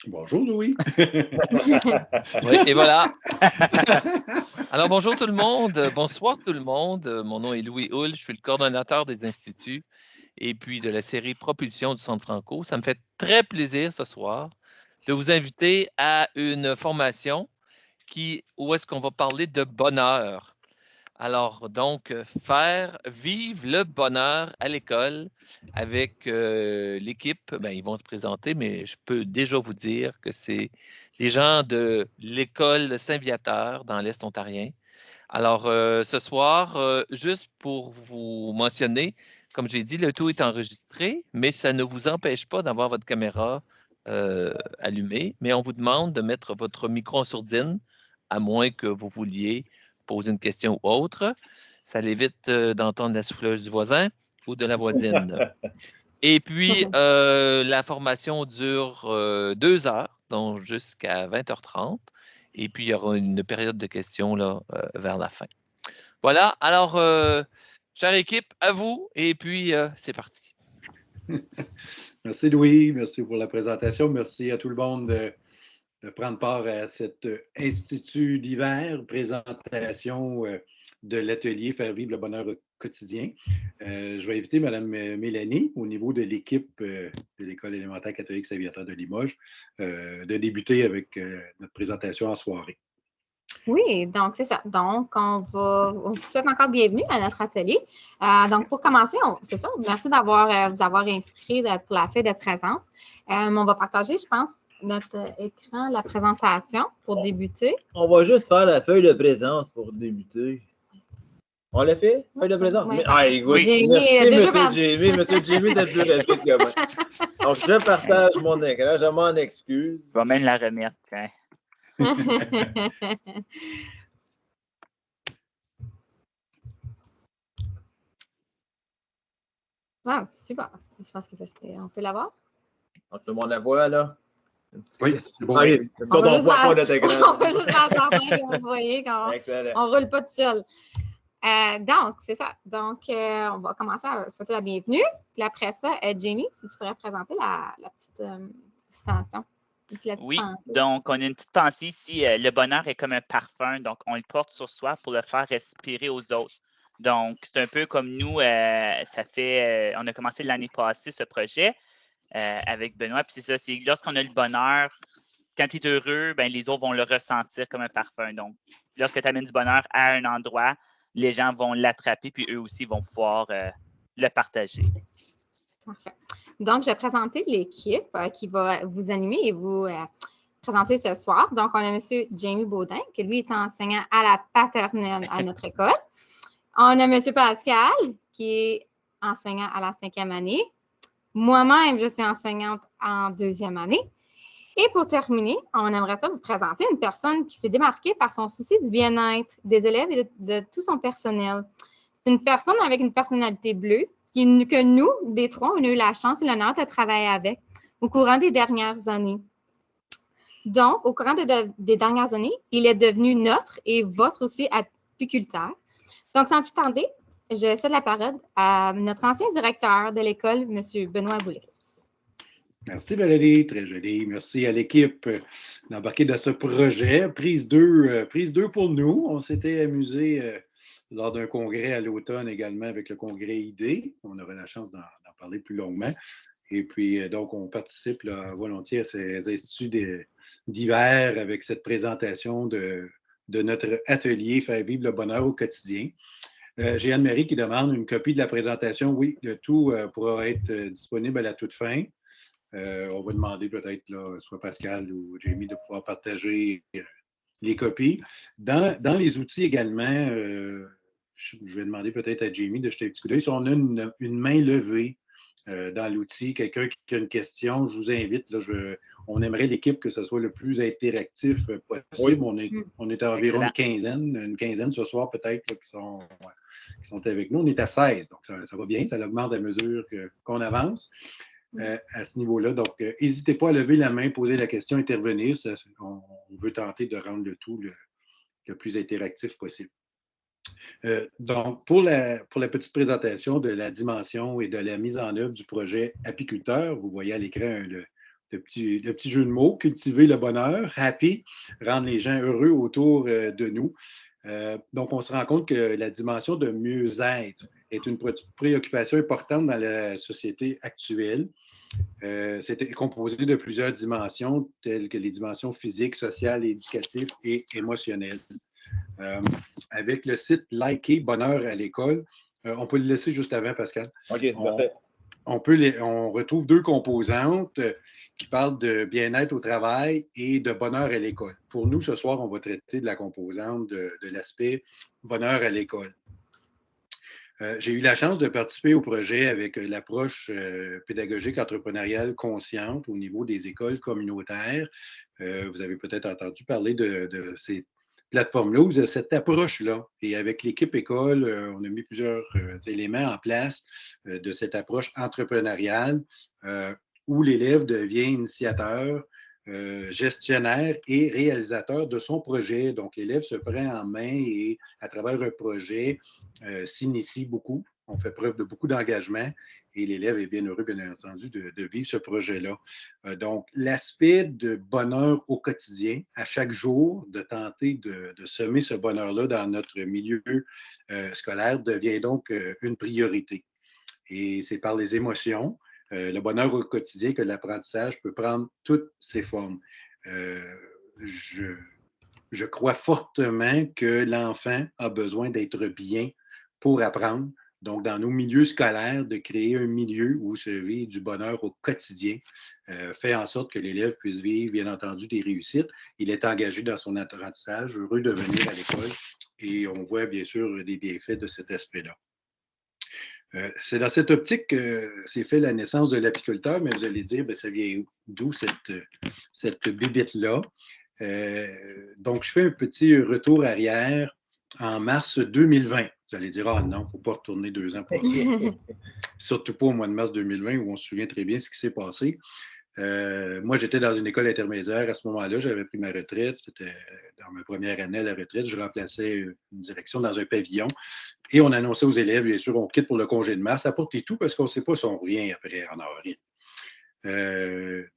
Bonjour, Louis. Oui, et voilà. Alors, bonjour tout le monde. Bonsoir tout le monde. Mon nom est Louis Hull. Je suis le coordonnateur des instituts et puis de la série Propulsion du Centre Franco. Ça me fait très plaisir ce soir de vous inviter à une formation où est-ce qu'on va parler de bonheur. Alors, donc, faire vivre le bonheur à l'école avec l'équipe. Ben, ils vont se présenter, mais je peux déjà vous dire que c'est des gens de l'école Saint-Viateur dans l'Est ontarien. Alors, ce soir, juste pour vous mentionner, comme j'ai dit, le tout est enregistré, mais ça ne vous empêche pas d'avoir votre caméra allumée, mais on vous demande de mettre votre micro en sourdine, à moins que vous vouliez poser une question ou autre. Ça l'évite d'entendre la souffleuse du voisin ou de la voisine. Et puis, la formation dure 2 heures, donc jusqu'à 20h30. Et puis, il y aura une période de questions là, vers la fin. Voilà. Alors, chère équipe, à vous. Et puis, c'est parti. Merci, Louis. Merci pour la présentation. Merci à tout le monde de prendre part à cet institut d'hiver, présentation de l'atelier Faire vivre le bonheur au quotidien. Je vais inviter Mme Mélanie, au niveau de l'équipe de l'École élémentaire catholique Saint-Viateur de Limoges, de débuter avec notre présentation en soirée. Oui, donc c'est ça. Donc, on vous souhaite encore bienvenue à notre atelier. Donc, pour commencer, c'est ça. Merci d'avoir vous avoir inscrit pour la feuille de présence. On va partager, je pense, notre écran, la présentation pour débuter. On va juste faire la feuille de présence pour débuter. On l'a fait, feuille de présence? Oui, écoute, Jamie, merci, déjà M. Jamie. M. Jamie d'être plus rapide que moi. Donc, je partage mon écran. Je m'en excuse. Je vais même la remettre, tiens. Ah, super. Je pense qu'on peut l'avoir. Donc, tout le monde la voit, là? Oui, c'est bon. On peut juste faire semblant que vous voyez qu'on ne roule pas tout seul. Donc, c'est ça. Donc, on va commencer à souhaiter la bienvenue. Puis après ça, Jamie, si tu pourrais présenter la petite citation. Oui, donc on a une petite pensée ici. Le bonheur est comme un parfum, donc on le porte sur soi pour le faire respirer aux autres. Donc, c'est un peu comme nous, on a commencé l'année passée ce projet avec Benoît. Puis c'est ça, c'est lorsqu'on a le bonheur, quand tu es heureux, ben, les autres vont le ressentir comme un parfum. Donc, lorsque tu amènes du bonheur à un endroit, les gens vont l'attraper, puis eux aussi vont pouvoir le partager. Parfait. Donc, je vais présenter l'équipe qui va vous animer et vous présenter ce soir. Donc, on a M. Jamie Baudin, qui lui est enseignant à la paternelle à notre école. On a M. Pascal, qui est enseignant à la 5e année. Moi-même, je suis enseignante en 2e année. Et pour terminer, on aimerait ça vous présenter une personne qui s'est démarquée par son souci du bien-être des élèves et de tout son personnel. C'est une personne avec une personnalité bleue que nous, des trois, on a eu la chance et l'honneur de travailler avec au courant des dernières années. Donc, au courant des dernières années, il est devenu notre et votre aussi apiculteur. Donc, sans plus tarder, je cède la parole à notre ancien directeur de l'école, M. Benoît Boulris. Merci Valérie, très joli. Merci à l'équipe d'embarquer dans ce projet. Prise 2 pour nous. On s'était amusé lors d'un congrès à l'automne également avec le congrès ID. On aura la chance d'en parler plus longuement. Et puis, donc, on participe là, volontiers à ces instituts d'hiver avec cette présentation de notre atelier Faire vivre le bonheur au quotidien. J'ai Anne-Marie qui demande une copie de la présentation. Oui, le tout pourra être disponible à la toute fin. On va demander peut-être, soit Pascal ou Jamie, de pouvoir partager les copies. Dans les outils également, je vais demander peut-être à Jamie de jeter un petit coup d'œil. Si on a une main levée dans l'outil, quelqu'un qui a une question, je vous invite. Là, on aimerait l'équipe que ce soit le plus interactif possible. Oui. On est à environ une quinzaine ce soir peut-être qui sont avec nous. On est à 16, donc ça va bien. Ça augmente à mesure qu'on avance. À ce niveau-là. Donc, n'hésitez pas à lever la main, poser la question, intervenir. On veut tenter de rendre le tout le plus interactif possible. Donc, pour la petite présentation de la dimension et de la mise en œuvre du projet Apiculteur, vous voyez à l'écran le petit jeu de mots, cultiver le bonheur, happy, rendre les gens heureux autour de nous. Donc, on se rend compte que la dimension de mieux-être est une préoccupation importante dans la société actuelle. C'est composé de plusieurs dimensions, telles que les dimensions physiques, sociales, éducatives et émotionnelles. Avec le site Liker Bonheur à l'école, on peut le laisser juste avant, Pascal. OK, c'est parfait. On retrouve 2 composantes qui parlent de bien-être au travail et de bonheur à l'école. Pour nous, ce soir, on va traiter de la composante de l'aspect bonheur à l'école. J'ai eu la chance de participer au projet avec l'approche pédagogique entrepreneuriale consciente au niveau des écoles communautaires. Vous avez peut-être entendu parler de ces plateforme-là, ou de cette approche-là. Et avec l'équipe école, on a mis plusieurs éléments en place de cette approche entrepreneuriale où l'élève devient initiateur, gestionnaire et réalisateur de son projet. Donc, l'élève se prend en main et, à travers un projet, s'initie beaucoup. On fait preuve de beaucoup d'engagement et l'élève est bien heureux, bien entendu, de vivre ce projet-là. Donc, l'aspect de bonheur au quotidien, à chaque jour, de tenter de semer ce bonheur-là dans notre milieu scolaire devient donc une priorité. Et c'est par les émotions, le bonheur au quotidien, que l'apprentissage peut prendre toutes ses formes. Je crois fortement que l'enfant a besoin d'être bien pour apprendre. Donc, dans nos milieux scolaires, de créer un milieu où se vit du bonheur au quotidien fait en sorte que l'élève puisse vivre, bien entendu, des réussites. Il est engagé dans son apprentissage, heureux de venir à l'école et on voit bien sûr des bienfaits de cet aspect-là. C'est dans cette optique que s'est fait la naissance de l'apiculteur, mais vous allez dire, bien, ça vient d'où cette bibite-là? Donc, je fais un petit retour arrière en mars 2020. Vous allez dire, ah non, il ne faut pas retourner 2 ans pour ça. Surtout pas au mois de mars 2020 où on se souvient très bien ce qui s'est passé. Moi, j'étais dans une école intermédiaire à ce moment-là. J'avais pris ma retraite. C'était dans ma première année à la retraite. Je remplaçais une direction dans un pavillon. Et on annonçait aux élèves, bien sûr, on quitte pour le congé de mars. Apportez tout parce qu'on ne sait pas si on revient après en avril.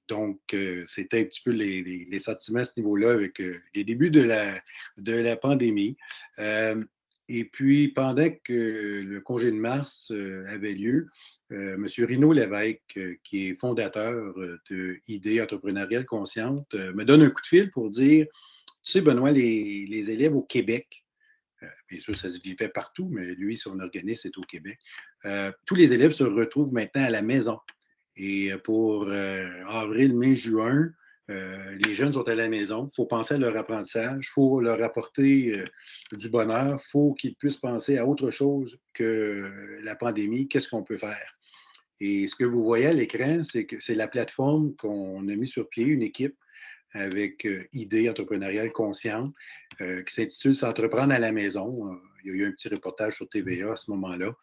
Donc, c'était un petit peu les sentiments à ce niveau-là avec les débuts de la pandémie. Et puis, pendant que le congé de mars avait lieu, M. Rino Lévesque, qui est fondateur de Idées entrepreneuriales conscientes, me donne un coup de fil pour dire, tu sais, Benoît, les élèves au Québec, bien sûr, ça se vivait partout, mais lui, son organisme est au Québec, tous les élèves se retrouvent maintenant à la maison. Et pour avril, mai, juin, les jeunes sont à la maison. Il faut penser à leur apprentissage. Il faut leur apporter du bonheur. Il faut qu'ils puissent penser à autre chose que la pandémie. Qu'est-ce qu'on peut faire? Et ce que vous voyez à l'écran, c'est que c'est la plateforme qu'on a mis sur pied, une équipe avec Idées entrepreneuriales conscientes qui s'intitule « S'entreprendre à la maison ». Il y a eu un petit reportage sur TVA à ce moment-là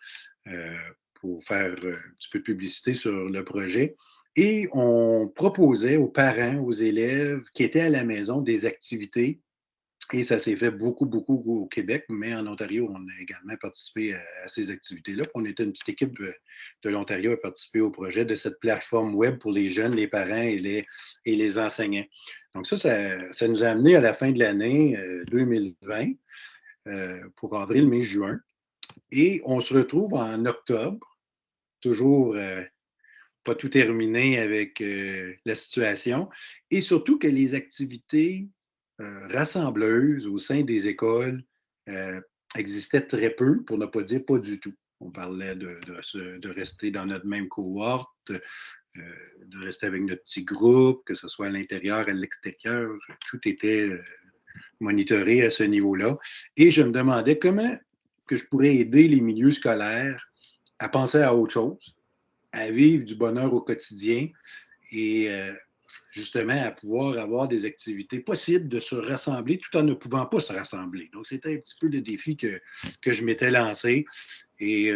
pour faire un petit peu de publicité sur le projet. Et on proposait aux parents, aux élèves qui étaient à la maison des activités. Et ça s'est fait beaucoup, beaucoup au Québec, mais en Ontario, on a également participé à ces activités-là. On était une petite équipe de l'Ontario à participer au projet de cette plateforme web pour les jeunes, les parents et les enseignants. Donc ça nous a amené à la fin de l'année 2020 pour avril, mai, juin. Et on se retrouve en octobre, toujours pas tout terminé avec la situation, et surtout que les activités rassembleuses au sein des écoles existaient très peu, pour ne pas dire pas du tout. On parlait de rester dans notre même cohorte, de rester avec notre petit groupe, que ce soit à l'intérieur, à l'extérieur, tout était monitoré à ce niveau-là. Et je me demandais comment que je pourrais aider les milieux scolaires à penser à autre chose, à vivre du bonheur au quotidien et justement à pouvoir avoir des activités possibles de se rassembler tout en ne pouvant pas se rassembler. Donc, c'était un petit peu le défi que je m'étais lancé. Et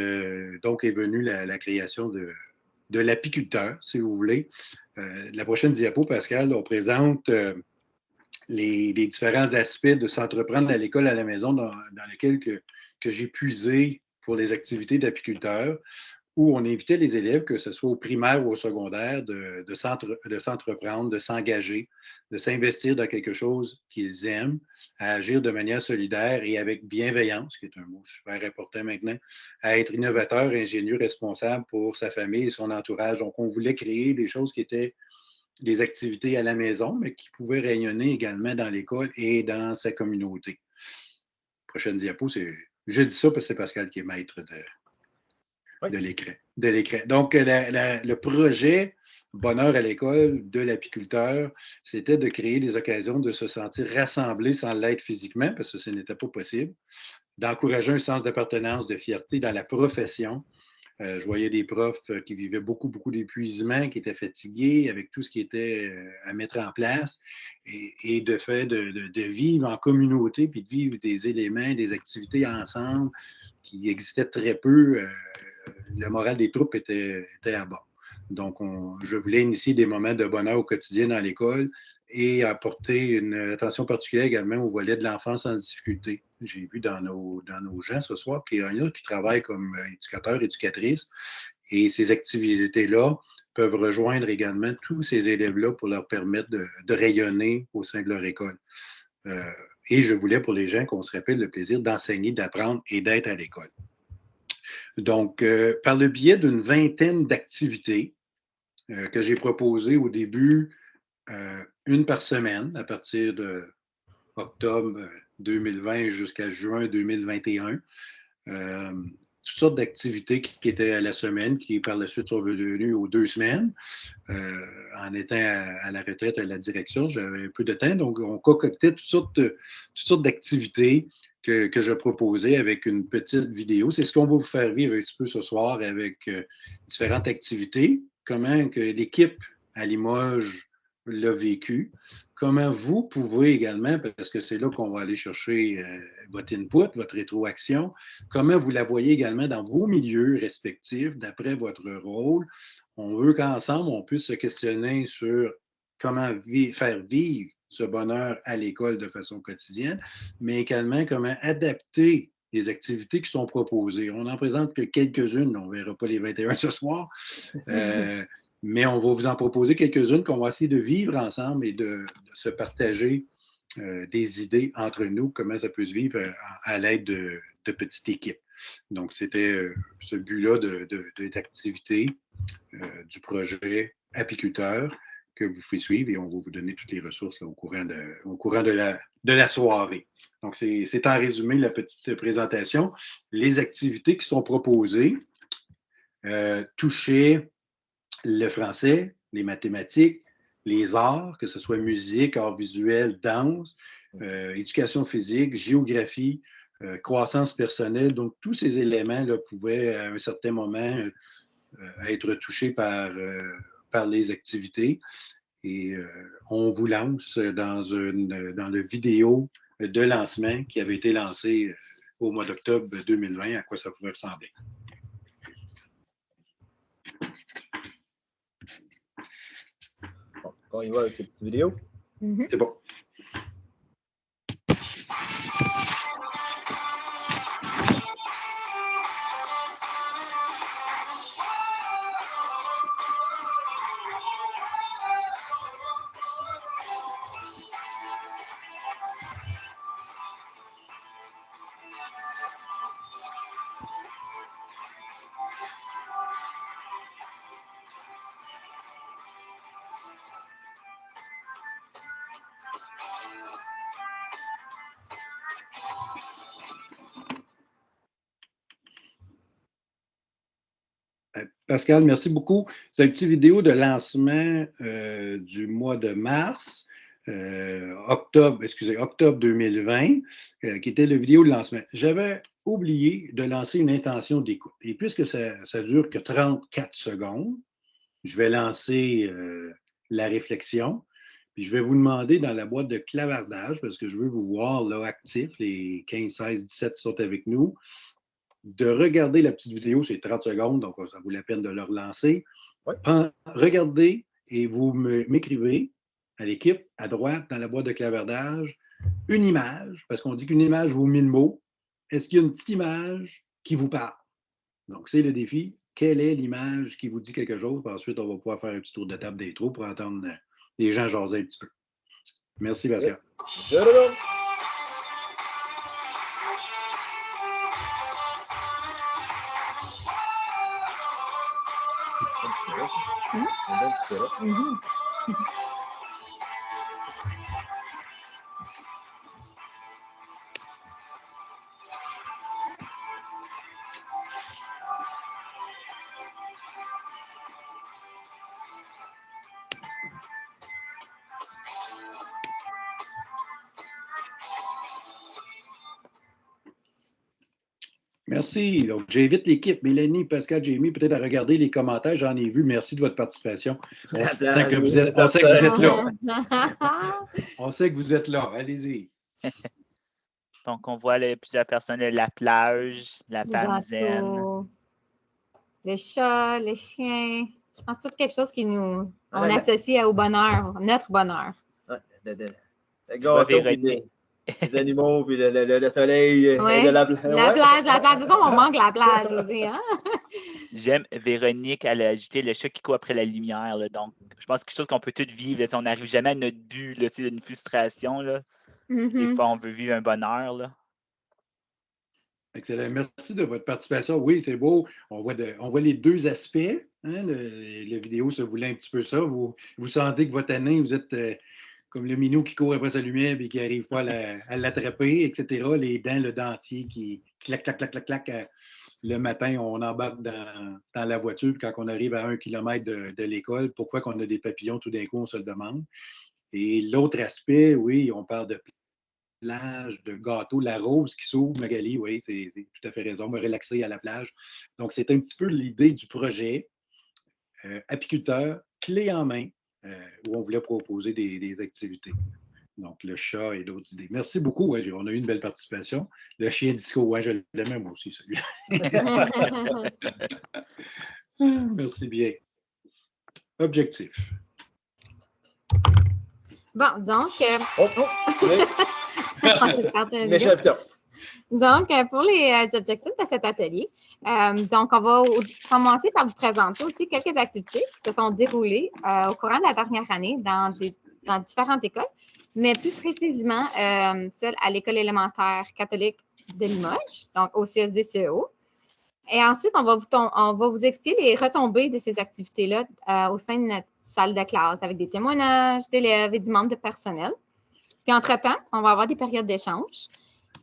donc est venue la création de l'apiculteur, si vous voulez. La prochaine diapo, Pascal, on présente les différents aspects de s'entreprendre à l'école, à la maison, dans lesquels j'ai puisé pour les activités d'apiculteurs, où on invitait les élèves, que ce soit au primaire ou au secondaire, de s'entreprendre, de s'engager, de s'investir dans quelque chose qu'ils aiment, à agir de manière solidaire et avec bienveillance, qui est un mot super important maintenant, à être innovateur, ingénieux, responsable pour sa famille et son entourage. Donc, on voulait créer des choses qui étaient des activités à la maison, mais qui pouvaient rayonner également dans l'école et dans sa communauté. Prochaine diapo, je dis ça parce que c'est Pascal qui est maître de l'écran. Donc, le projet Bonheur à l'école de l'apiculteur, c'était de créer des occasions de se sentir rassemblés sans l'être physiquement, parce que ce n'était pas possible, d'encourager un sens d'appartenance, de fierté dans la profession. Je voyais des profs qui vivaient beaucoup, beaucoup d'épuisement, qui étaient fatigués avec tout ce qui était à mettre en place et de fait de vivre en communauté, puis de vivre des éléments, des activités ensemble qui existaient très peu. Le moral des troupes était à bas. Donc, je voulais initier des moments de bonheur au quotidien dans l'école et apporter une attention particulière également au volet de l'enfance en difficulté. J'ai vu dans nos gens ce soir qu'il y en a qui travaillent comme éducateurs, éducatrices, et ces activités-là peuvent rejoindre également tous ces élèves-là pour leur permettre de rayonner au sein de leur école. Et je voulais pour les gens qu'on se rappelle le plaisir d'enseigner, d'apprendre et d'être à l'école. Donc, par le biais d'une vingtaine d'activités que j'ai proposées au début, une par semaine, à partir de octobre 2020 jusqu'à juin 2021, toutes sortes d'activités qui étaient à la semaine, qui par la suite sont venues aux 2 semaines. En étant à la retraite à la direction, j'avais un peu de temps, donc on concoctait toutes sortes d'activités que je proposais avec une petite vidéo. C'est ce qu'on va vous faire vivre un petit peu ce soir avec différentes activités. Comment que l'équipe à Limoges l'a vécu. Comment vous pouvez également, parce que c'est là qu'on va aller chercher votre input, votre rétroaction, comment vous la voyez également dans vos milieux respectifs, d'après votre rôle. On veut qu'ensemble, on puisse se questionner sur comment faire vivre ce bonheur à l'école de façon quotidienne, mais également comment adapter les activités qui sont proposées. On n'en présente que quelques-unes, on ne verra pas les 21 ce soir, mais on va vous en proposer quelques-unes qu'on va essayer de vivre ensemble et de se partager des idées entre nous, comment ça peut se vivre à l'aide de petites équipes. Donc, c'était ce but-là d'activité du projet apiculteur que vous pouvez suivre et on va vous donner toutes les ressources là, au courant de la soirée. Donc, c'est en résumé la petite présentation. Les activités qui sont proposées touchaient le français, les mathématiques, les arts, que ce soit musique, art visuel, danse, éducation physique, géographie, croissance personnelle. Donc, tous ces éléments-là pouvaient, à un certain moment, être touchés par les activités. Et on vous lance dans le vidéo de lancement qui avait été lancé au mois d'octobre 2020, à quoi ça pouvait ressembler. Bon, on y va avec les petites vidéos. C'est bon. Pascal, merci beaucoup. C'est une petite vidéo de lancement du mois de mars, octobre 2020, qui était la vidéo de lancement. J'avais oublié de lancer une intention d'écoute. Et puisque ça dure que 34 secondes, je vais lancer la réflexion. Puis je vais vous demander dans la boîte de clavardage, parce que je veux vous voir là actifs, les 15, 16, 17 qui sont avec nous, de regarder la petite vidéo, c'est 30 secondes, donc ça vaut la peine de le relancer. Ouais. Regardez et vous m'écrivez à l'équipe, à droite, dans la boîte de clavardage, une image, parce qu'on dit qu'une image vaut 1000 mots. est-ce qu'il y a une petite image qui vous parle? Donc, c'est le défi. Quelle est l'image qui vous dit quelque chose? Puis ensuite, on va pouvoir faire un petit tour de table d'intro pour entendre les gens jaser un petit peu. Merci, Pascal. Merci. Donc, j'invite l'équipe, Mélanie, Pascal, Jamie, peut-être à regarder les commentaires. J'en ai vu. Merci de votre participation. On sait que vous êtes là. On sait que vous êtes là. Allez-y. Donc, on voit plusieurs personnes, la plage, la femme zen. Les chats, les chiens. Je pense que c'est quelque chose qui nous associe au bonheur, notre bonheur. Le gâteau, les animaux, puis le soleil, ouais. La plage. De toute façon, on manque la plage aussi. Hein? J'aime Véronique, elle a ajouté le chat qui court après la lumière. Là, donc, je pense que c'est quelque chose qu'on peut tous vivre. Là, on n'arrive jamais à notre but, là, une frustration. Là. Des fois, on veut vivre un bonheur. Là. Excellent. Merci de votre participation. Oui, c'est beau. On voit les deux aspects. Hein? La vidéo se voulait un petit peu ça. Vous sentez que votre année, vous êtes comme le minou qui court après sa lumière et qui n'arrive pas à l'attraper, etc. Les dents, le dentier qui clac, clac, clac, clac, clac. Le matin, on embarque dans la voiture. Puis quand on arrive à 1 kilomètre de l'école, pourquoi qu'on a des papillons tout d'un coup, on se le demande. Et l'autre aspect, oui, on parle de plage, de gâteau, la rose qui s'ouvre, Magali, oui, c'est tout à fait raison, me relaxer à la plage. Donc, c'est un petit peu l'idée du projet apiculteur, clé en main, où on voulait proposer des activités. Donc, le chat et d'autres idées. Merci beaucoup. Ouais, on a eu une belle participation. Le chien disco, ouais, je l'aimais moi aussi, celui-là. Merci bien. Objectif. Bon, donc... Donc, pour les objectifs de cet atelier, donc on va commencer par vous présenter aussi quelques activités qui se sont déroulées au courant de la dernière année dans différentes écoles, mais plus précisément celle à l'école élémentaire catholique de Limoges, donc au CSD-CEO. Et ensuite, on va vous expliquer les retombées de ces activités-là au sein de notre salle de classe avec des témoignages d'élèves et du membre de personnel. Puis, entre-temps, on va avoir des périodes d'échange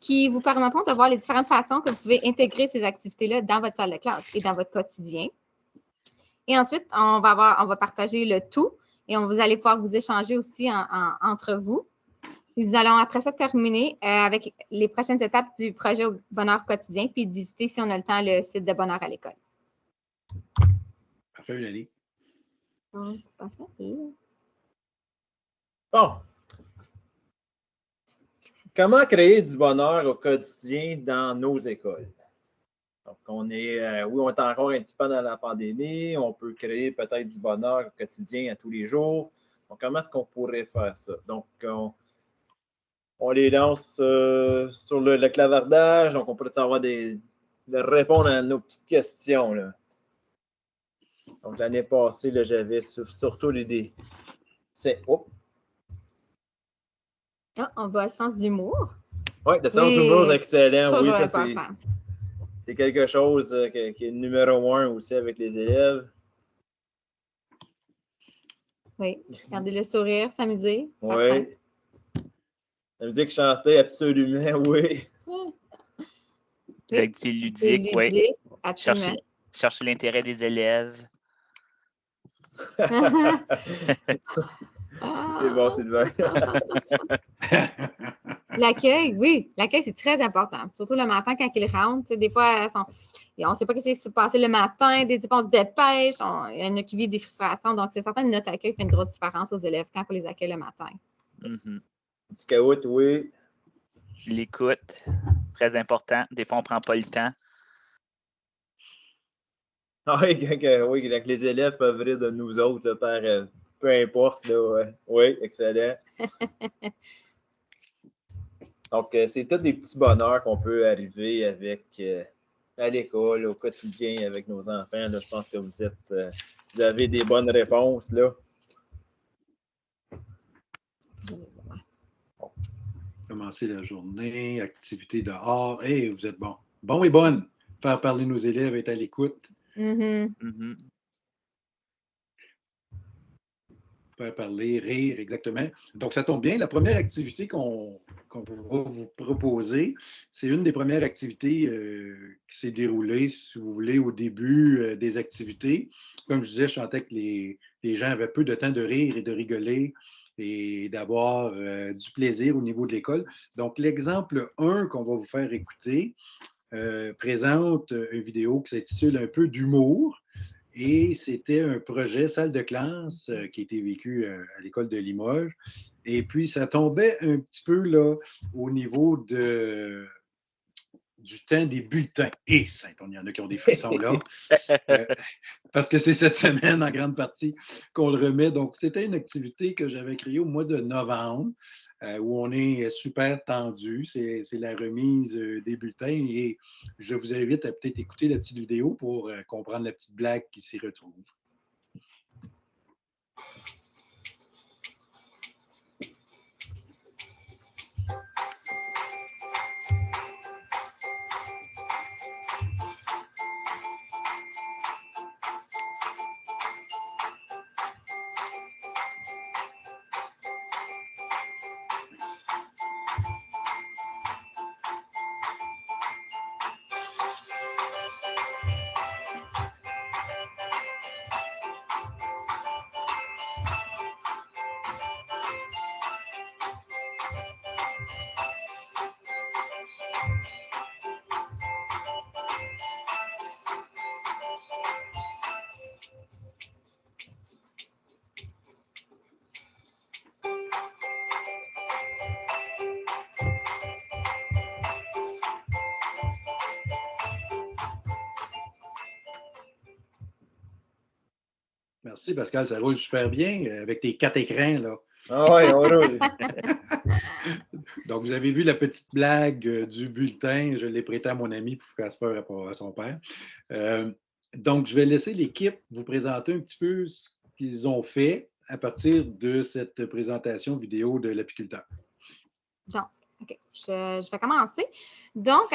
qui vous permettront de voir les différentes façons que vous pouvez intégrer ces activités-là dans votre salle de classe et dans votre quotidien. Et ensuite, on va partager le tout et vous allez pouvoir vous échanger aussi entre vous. Et nous allons après ça terminer avec les prochaines étapes du projet au bonheur quotidien puis de visiter, si on a le temps, le site de bonheur à l'école. Parfait, Mélanie. Bon. Comment créer du bonheur au quotidien dans nos écoles? Donc, on est encore un petit peu dans la pandémie. On peut créer peut-être du bonheur au quotidien à tous les jours. Donc, comment est-ce qu'on pourrait faire ça? Donc, on les lance sur le clavardage. Donc, on pourrait savoir de répondre à nos petites questions. Là. Donc, l'année passée, là, j'avais surtout l'idée. On va au sens d'humour. Oui, le sens d'humour, excellent. Oui, ça, c'est quelque chose qui est numéro 1 aussi avec les élèves. Oui, garder le sourire, s'amuser. Oui. La musique chantée, absolument, oui. Les activités ludiques, oui. Chercher l'intérêt des élèves. C'est bon, Sylvain. L'accueil, oui. L'accueil, c'est très important. Surtout le matin, quand ils rentrent. Des fois, on ne sait pas ce qui s'est passé le matin. Des fois, on se dépêche. Il y en a qui vivent des frustrations. Donc, c'est certain que notre accueil fait une grosse différence aux élèves quand on les accueille le matin. Petit caout, oui. L'écoute, très important. Des fois, on ne prend pas le temps. Oui, donc les élèves peuvent rire de nous autres là, peu importe. Là, ouais. Oui, excellent. Donc, c'est tous des petits bonheurs qu'on peut arriver avec à l'école, au quotidien, avec nos enfants. Là, je pense que vous avez des bonnes réponses, là. Commencer la journée, activité dehors. Hey, vous êtes bons. Bon et bonne. Faire parler nos élèves, être à l'écoute. Faire parler, rire, exactement. Donc, ça tombe bien. La première activité qu'on va vous proposer, c'est une des premières activités qui s'est déroulée, si vous voulez, au début des activités. Comme je disais, je sentais que les gens avaient peu de temps de rire et de rigoler et d'avoir du plaisir au niveau de l'école. Donc, l'exemple 1 qu'on va vous faire écouter présente une vidéo qui s'intitule Un peu d'humour. Et c'était un projet salle de classe qui a été vécu à l'école de Limoges. Et puis, ça tombait un petit peu là au niveau du temps des bulletins. Et il y en a qui ont des frissons là. Parce que c'est cette semaine, en grande partie, qu'on le remet. Donc, c'était une activité que j'avais créée au mois de novembre, où on est super tendu. C'est la remise des bulletins. Et je vous invite à peut-être écouter la petite vidéo pour comprendre la petite blague qui s'y retrouve. Merci, Pascal. Ça roule super bien avec tes 4 écrans, là. Ah oui, on roule. Donc, vous avez vu la petite blague du bulletin. Je l'ai prêté à mon ami pour faire peur à son père. Donc, je vais laisser l'équipe vous présenter un petit peu ce qu'ils ont fait à partir de cette présentation vidéo de l'apiculteur. Donc, OK, je vais commencer. Donc,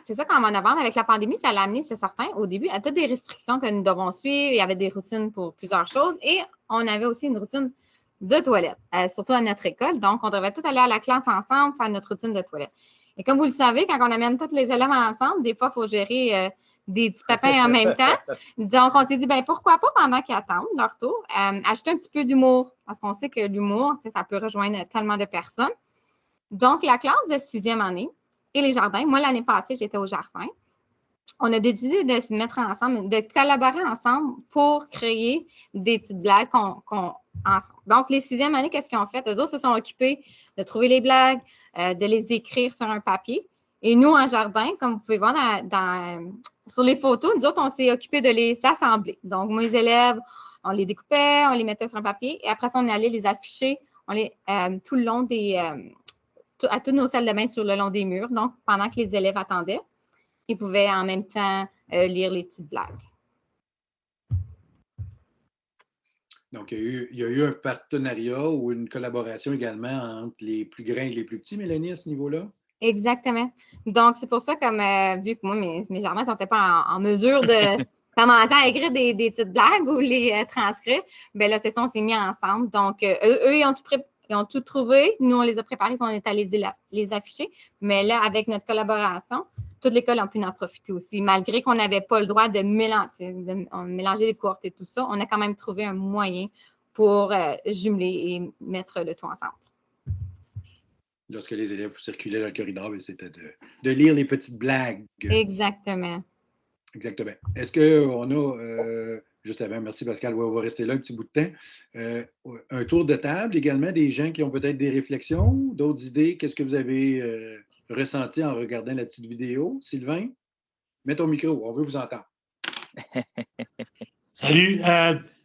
c'est ça qu'en novembre, avec la pandémie, ça l'a amené, c'est certain, au début, à toutes des restrictions que nous devons suivre. Il y avait des routines pour plusieurs choses et on avait aussi une routine de toilette, surtout à notre école. Donc, on devait tous aller à la classe ensemble, faire notre routine de toilette. Et comme vous le savez, quand on amène tous les élèves ensemble, des fois, il faut gérer des petits papins en même temps. Donc, on s'est dit, bien, pourquoi pas, pendant qu'ils attendent leur tour, ajouter un petit peu d'humour, parce qu'on sait que l'humour, ça peut rejoindre tellement de personnes. Donc, la classe de 6e année et les jardins, moi, l'année passée, j'étais au jardin. On a décidé de se mettre ensemble, de collaborer ensemble pour créer des petites blagues ensemble. Donc, les 6e années, qu'est-ce qu'ils ont fait? Eux autres se sont occupés de trouver les blagues, de les écrire sur un papier. Et nous, en jardin, comme vous pouvez voir sur les photos, nous autres, on s'est occupés de les assembler. Donc, moi, les élèves, on les découpait, on les mettait sur un papier et après ça, on allait les afficher tout le long à toutes nos salles de bain sur le long des murs. Donc, pendant que les élèves attendaient, ils pouvaient en même temps lire les petites blagues. Donc, il y a eu un partenariat ou une collaboration également entre les plus grands et les plus petits, Mélanie, à ce niveau-là? Exactement. Donc, c'est pour ça, vu que moi, mes jardins ne sont pas en mesure de commencer à écrire des petites blagues ou les transcrire, bien là, c'est ça, on s'est mis ensemble. Donc, eux, ils ont tout trouvé. Nous, on les a préparés et on est allés les afficher. Mais là, avec notre collaboration, toute l'école a pu en profiter aussi. Malgré qu'on n'avait pas le droit de mélanger les cohortes et tout ça, on a quand même trouvé un moyen pour jumeler et mettre le tout ensemble. Lorsque les élèves circulaient dans le corridor, c'était de lire les petites blagues. Exactement. Exactement. Est-ce qu'on a, juste avant, merci Pascal, on va rester là un petit bout de temps, un tour de table également, des gens qui ont peut-être des réflexions, d'autres idées? Qu'est-ce que vous avez ressenti en regardant la petite vidéo? Sylvain, mets ton micro, on veut vous entendre. Salut,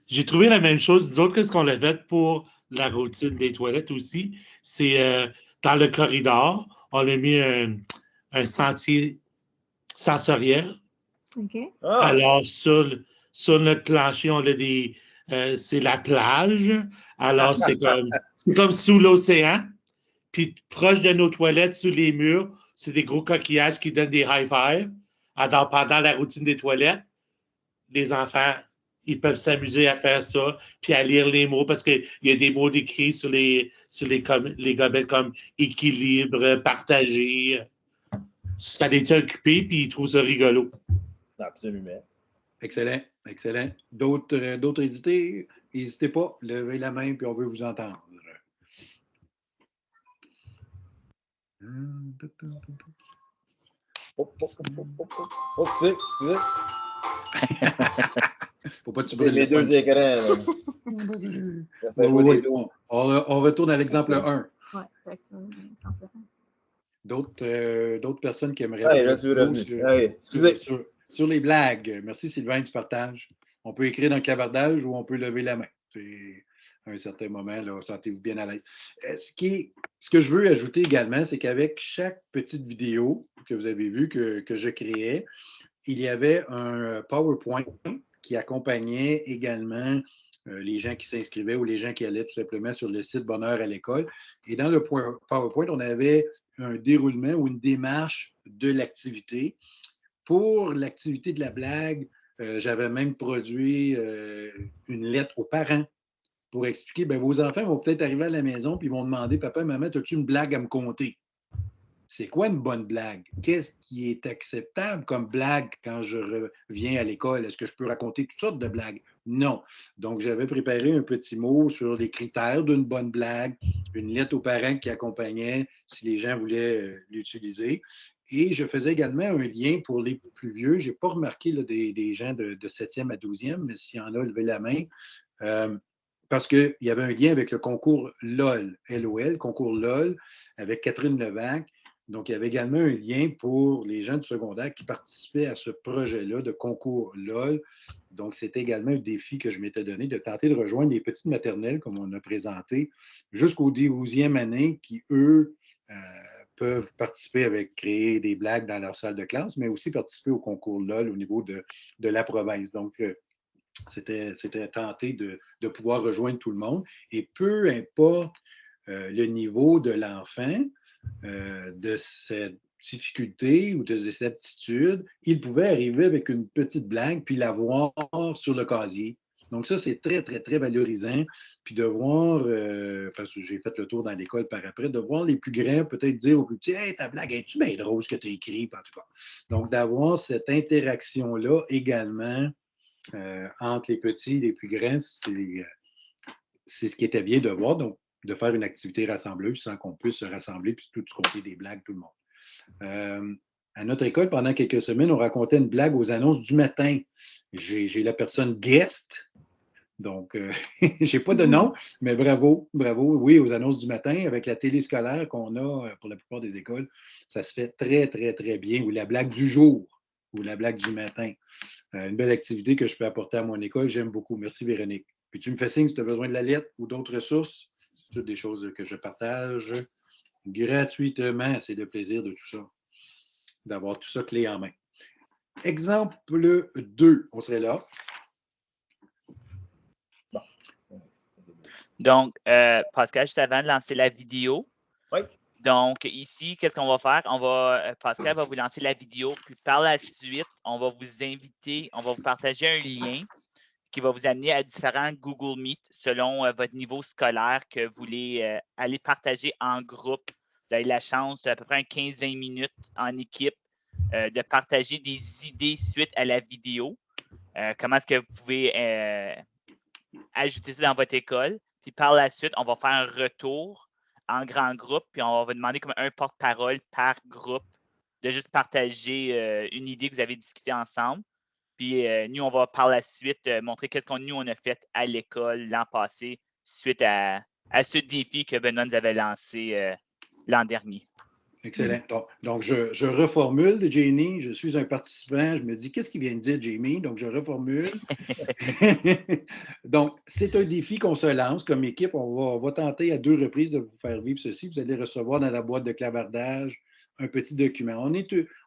j'ai trouvé la même chose. Nous autres, qu'est-ce qu'on a fait pour la routine des toilettes aussi? C'est dans le corridor, on a mis un sentier sensoriel. OK. Ah, Alors, sur notre plancher, on a c'est la plage. Alors, c'est comme sous l'océan. Puis, proche de nos toilettes, sous les murs, c'est des gros coquillages qui donnent des high-fives. Alors, pendant la routine des toilettes, les enfants, ils peuvent s'amuser à faire ça, puis à lire les mots, parce qu'il y a des mots décrits sur les gobelets comme équilibre, partager. Ça les tient occupés, puis ils trouvent ça rigolo. absolument. Excellent, excellent. D'autres hésitez? N'hésitez pas, levez la main, puis on veut vous entendre. Excusez. Faut pas que tu C'est brûles mes le deux punch. écrans. Là. Ça fait jouer les deux. On retourne à l'exemple 1. Oui, exemple. D'autres personnes qui aimeraient Allez, là, tu veux revenir. Allez, excusez. Sur les blagues. Merci Sylvain du partage. On peut écrire dans le clavardage ou on peut lever la main. C'est à un certain moment, là, sentez-vous bien à l'aise. Ce que je veux ajouter également, c'est qu'avec chaque petite vidéo que vous avez vue que je créais, il y avait un PowerPoint qui accompagnait également les gens qui s'inscrivaient ou les gens qui allaient tout simplement sur le site Bonheur à l'école. Et dans le PowerPoint, on avait un déroulement ou une démarche de l'activité. Pour l'activité de la blague, j'avais même produit une lettre aux parents pour expliquer, bien, vos enfants vont peut-être arriver à la maison et ils vont demander, papa, maman, as-tu une blague à me conter? C'est quoi une bonne blague? Qu'est-ce qui est acceptable comme blague quand je reviens à l'école? Est-ce que je peux raconter toutes sortes de blagues? Non. Donc, j'avais préparé un petit mot sur les critères d'une bonne blague, une lettre aux parents qui accompagnait si les gens voulaient l'utiliser. Et je faisais également un lien pour les plus vieux. Je n'ai pas remarqué là, des gens de 7e à 12e, mais s'il y en a, levez la main. Parce qu'il y avait un lien avec le concours LOL, LOL, concours LOL, avec Catherine Levac. Donc, il y avait également un lien pour les gens du secondaire qui participaient à ce projet-là de concours LOL. Donc, c'était également un défi que je m'étais donné de tenter de rejoindre les petites maternelles, comme on a présenté, jusqu'au 12e année, qui, eux, peuvent participer avec créer des blagues dans leur salle de classe, mais aussi participer au concours LOL au niveau de la province. Donc, c'était tenté de pouvoir rejoindre tout le monde. Et peu importe le niveau de l'enfant, de cette difficulté ou de cette aptitude, il pouvait arriver avec une petite blague puis la voir sur le casier. Donc ça, c'est très, très, très valorisant. Puis de voir, parce que j'ai fait le tour dans l'école par après, de voir les plus grands peut-être dire aux plus petits, « Hey, ta blague, es-tu bien drôle ce que tu as écrit? » En tout cas. Donc d'avoir cette interaction-là également entre les petits et les plus grands, c'est ce qui était bien de voir. Donc, de faire une activité rassembleuse sans qu'on puisse se rassembler puis tout compter des blagues, tout le monde. À notre école, pendant quelques semaines, on racontait une blague aux annonces du matin. J'ai la personne guest, donc je n'ai pas de nom, mais bravo, bravo. Oui, aux annonces du matin, avec la télé scolaire qu'on a pour la plupart des écoles, ça se fait très, très, très bien. Ou la blague du jour, ou la blague du matin. Une belle activité que je peux apporter à mon école. J'aime beaucoup. Merci, Véronique. Puis tu me fais signe si tu as besoin de la lettre ou d'autres ressources. C'est toutes des choses que je partage gratuitement. C'est le plaisir de tout ça, d'avoir tout ça clé en main. Exemple 2, on serait là. Donc, Pascal, juste avant de lancer la vidéo. Oui. Donc, ici, qu'est-ce qu'on va faire? Pascal va vous lancer la vidéo, puis par la suite, on va vous inviter, on va vous partager un lien qui va vous amener à différents Google Meet selon votre niveau scolaire que vous voulez aller partager en groupe. Vous avez la chance d'à peu près 15-20 minutes en équipe de partager des idées suite à la vidéo. Comment est-ce que vous pouvez ajouter ça dans votre école? Puis par la suite, on va faire un retour en grand groupe, puis on va demander comme un porte-parole par groupe de juste partager une idée que vous avez discutée ensemble. Puis nous, on va par la suite montrer qu'est-ce qu'on a fait à l'école l'an passé suite à ce défi que Benoît nous avait lancé l'an dernier. Excellent. Donc, je reformule, Jenny. Je suis un participant. Je me dis, qu'est-ce qu'il vient de dire, Jamie? Donc, je reformule. Donc, c'est un défi qu'on se lance comme équipe. On va tenter à 2 reprises de vous faire vivre ceci. Vous allez recevoir dans la boîte de clavardage un petit document.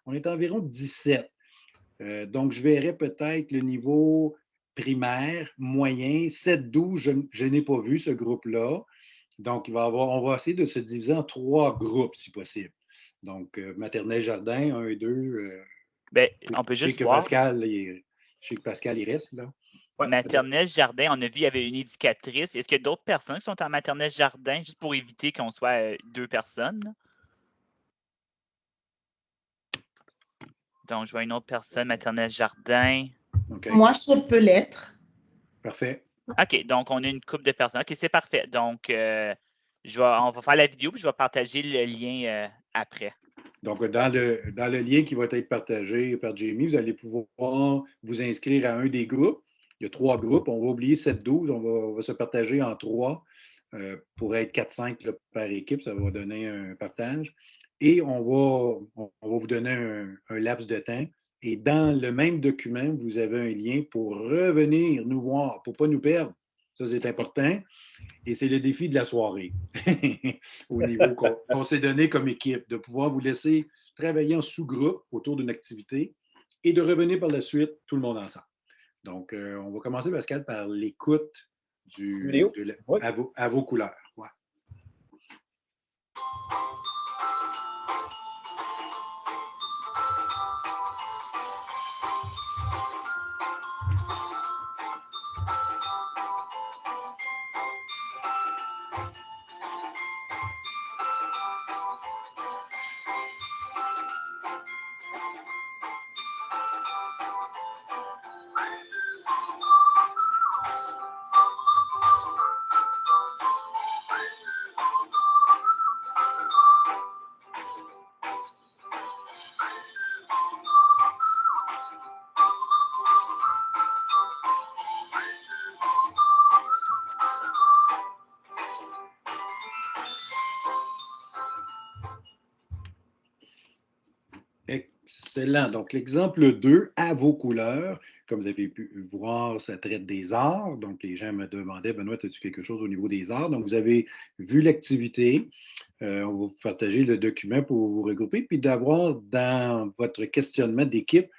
On est environ 17. Donc, je verrai peut-être le niveau primaire, moyen, 7-12. Je n'ai pas vu ce groupe-là. Donc, on va essayer de se diviser en 3 groupes, si possible. Donc, maternelle jardin, 1 et 2. Ben, on peut juste voir. Je sais que Pascal, il reste, là. Ouais. Maternelle jardin, on a vu, il y avait une éducatrice. Est-ce qu'il y a d'autres personnes qui sont en maternelle jardin, juste pour éviter qu'on soit 2 personnes? Là? Donc, je vois une autre personne, maternelle jardin. Okay. Moi, je peux l'être. Parfait. OK, donc on a une couple de personnes. OK, c'est parfait. Donc, on va faire la vidéo puis je vais partager le lien après. Donc, dans le lien qui va être partagé par Jamie, vous allez pouvoir vous inscrire à un des groupes. Il y a 3 groupes. On va oublier 7-12. On va se partager en 3 pour être 4-5 par équipe. Ça va donner un partage. Et on va vous donner un laps de temps. Et dans le même document, vous avez un lien pour revenir nous voir, pour ne pas nous perdre. Ça, c'est important. Et c'est le défi de la soirée, au niveau qu'on s'est donné comme équipe, de pouvoir vous laisser travailler en sous-groupe autour d'une activité et de revenir par la suite, tout le monde ensemble. Donc, on va commencer, Pascal, par l'écoute à vos couleurs. Ouais. Excellent. Donc, l'exemple 2, à vos couleurs. Comme vous avez pu voir, ça traite des arts. Donc, les gens me demandaient, Benoît, as-tu quelque chose au niveau des arts? Donc, vous avez vu l'activité. On va vous partager le document pour vous regrouper, puis d'avoir dans votre questionnement d'équipe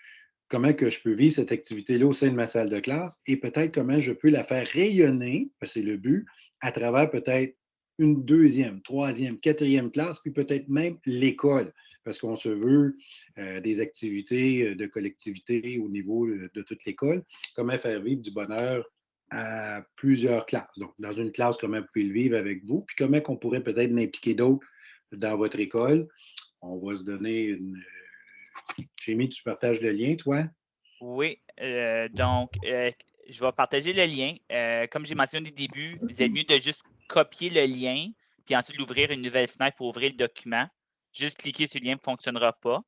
comment que je peux vivre cette activité-là au sein de ma salle de classe et peut-être comment je peux la faire rayonner, parce que c'est le but, à travers peut-être une 2e, 3e, 4e classe, puis peut-être même l'école, parce qu'on se veut des activités de collectivité au niveau de toute l'école. Comment faire vivre du bonheur à plusieurs classes. Donc, dans une classe, comment vous pouvez le vivre avec vous, puis comment on pourrait peut-être impliquer d'autres dans votre école. On va se donner une... Jamie, tu partages le lien, toi? Oui, donc, je vais partager le lien. Comme j'ai mentionné au début, vous êtes mieux de juste copier le lien, puis ensuite l'ouvrir une nouvelle fenêtre pour ouvrir le document. Juste cliquer sur le lien ne fonctionnera pas.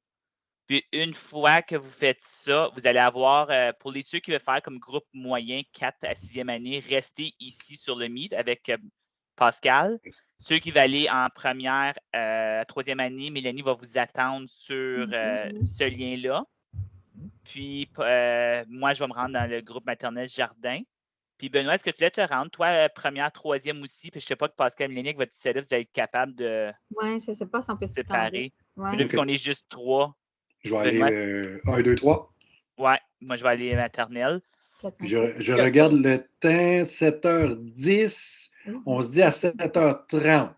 Puis une fois que vous faites ça, vous allez avoir, pour ceux qui veulent faire comme groupe moyen 4 à 6e année, restez ici sur le Meet avec Pascal. Ceux qui veulent aller en première, 3e année, Mélanie va vous attendre sur ce lien-là. Puis moi, je vais me rendre dans le groupe maternel jardin. Puis Benoît, est-ce que tu voulais te rendre, toi, première, 3e aussi? Puis je ne sais pas que Pascal et Mélanie, avec votre setup, vous allez être capable de Oui, je ne sais pas si on peut se séparer. Ouais. Mais là, vu qu'on est juste 3. Je vais aller 1, 2, 3. Ouais, moi, je vais aller maternelle. Je regarde le temps, 7h10. On se dit à 7h30.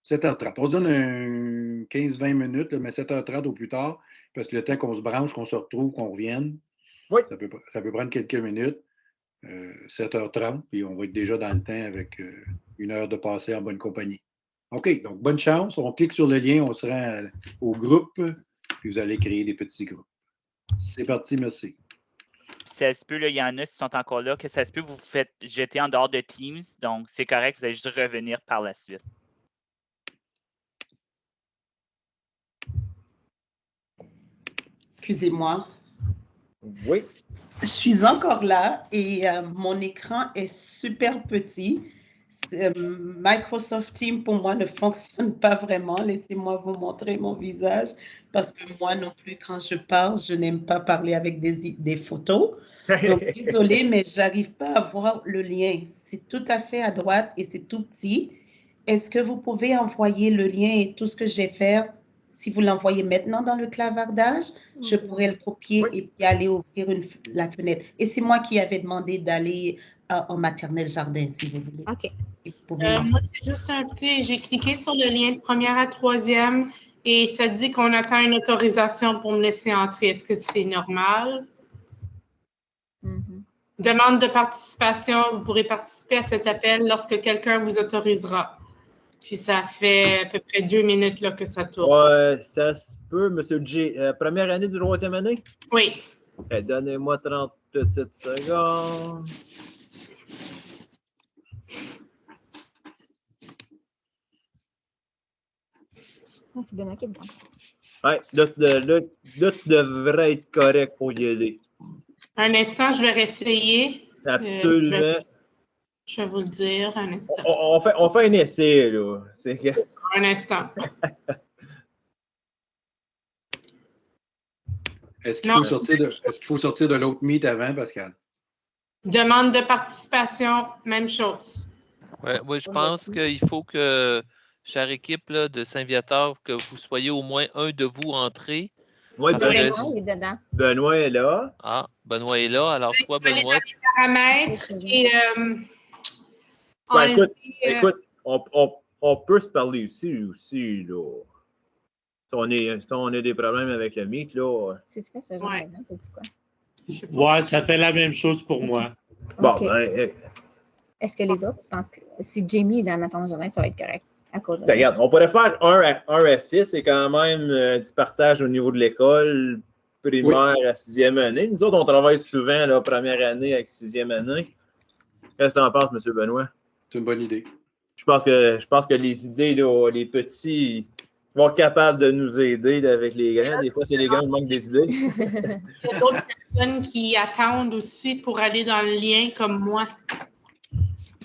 7h30. On se donne 15-20 minutes, mais 7h30 au plus tard, parce que le temps qu'on se branche, qu'on se retrouve, qu'on revienne, oui. ça peut prendre quelques minutes. 7h30, puis on va être déjà dans le temps avec 1 heure de passer en bonne compagnie. OK, donc bonne chance. On clique sur le lien, on se rend au groupe, puis vous allez créer des petits groupes. C'est parti, merci. Ça se peut, il y en a qui sont encore là, que ça se peut, vous vous faites jeter en dehors de Teams, donc c'est correct, vous allez juste revenir par la suite. Excusez-moi. Oui. Je suis encore là et mon écran est super petit. Microsoft Teams, pour moi, ne fonctionne pas vraiment. Laissez-moi vous montrer mon visage parce que moi non plus, quand je parle, je n'aime pas parler avec des photos. Donc, désolée, mais je n'arrive pas à voir le lien. C'est tout à fait à droite et c'est tout petit. Est-ce que vous pouvez envoyer le lien et tout ce que j'ai fait? Si vous l'envoyez maintenant dans le clavardage, je pourrais le copier et puis aller ouvrir la fenêtre. Et c'est moi qui avais demandé d'aller en maternelle jardin, si vous voulez. OK. Moi, c'est juste j'ai cliqué sur le lien de première à troisième et ça dit qu'on attend une autorisation pour me laisser entrer. Est-ce que c'est normal? Demande de participation. Vous pourrez participer à cet appel lorsque quelqu'un vous autorisera. Puis ça fait à peu près 2 minutes là, que ça tourne. Ouais, ça se peut, M. J. Première année de troisième année? Oui. Donnez-moi 30 petites secondes. C'est Benoît qui est dedans. Ouais, là, tu devrais être correct pour y aller. Un instant, je vais réessayer. Absolument. Je vais vous le dire, un instant. On fait un essai, là. Un instant. Est-ce qu'il faut sortir de l'autre meet avant, Pascal? Demande de participation, même chose. Oui, je pense qu'il faut que, chère équipe là, de Saint-Viateur, que vous soyez au moins un de vous entré. Oui, Benoît est dedans. Benoît est là. Ah, Benoît est là. Alors, toi, Benoît. Les paramètres et écoute, on peut se parler ici aussi, là. Si on a des problèmes avec le Meet, là. C'est-tu fait ce genre d'event? C'est quoi? Ouais, ça fait la même chose pour moi. Bon, okay. Est-ce que les autres, tu penses que si Jamie est dans ma tante Jardin, ça va être correct à cause de ça? Regarde, on pourrait faire 1 à 6, c'est quand même du partage au niveau de l'école primaire à 6e année. Nous autres, on travaille souvent la première année avec 6e année. Qu'est-ce que tu en penses, M. Benoît? C'est une bonne idée. Je pense que les idées, là, les petits vont être capables de nous aider là, avec les grands. Des fois, c'est les grands qui manquent des idées. Il y a d'autres personnes qui attendent aussi pour aller dans le lien comme moi.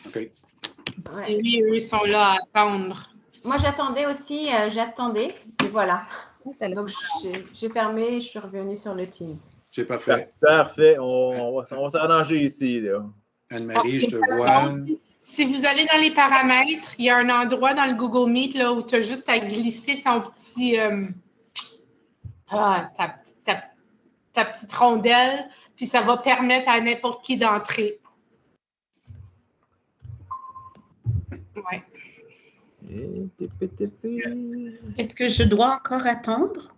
OK. Oui, eux sont là à attendre. Moi, j'attendais aussi, et voilà. Donc, j'ai fermé et je suis revenue sur le Teams. C'est parfait. Parfait. On va s'arranger ici, là. Anne-Marie, je te vois. Si vous allez dans les paramètres, il y a un endroit dans le Google Meet là, où tu as juste à glisser ton petit ta petite rondelle, puis ça va permettre à n'importe qui d'entrer. Ouais. Est-ce que je dois encore attendre?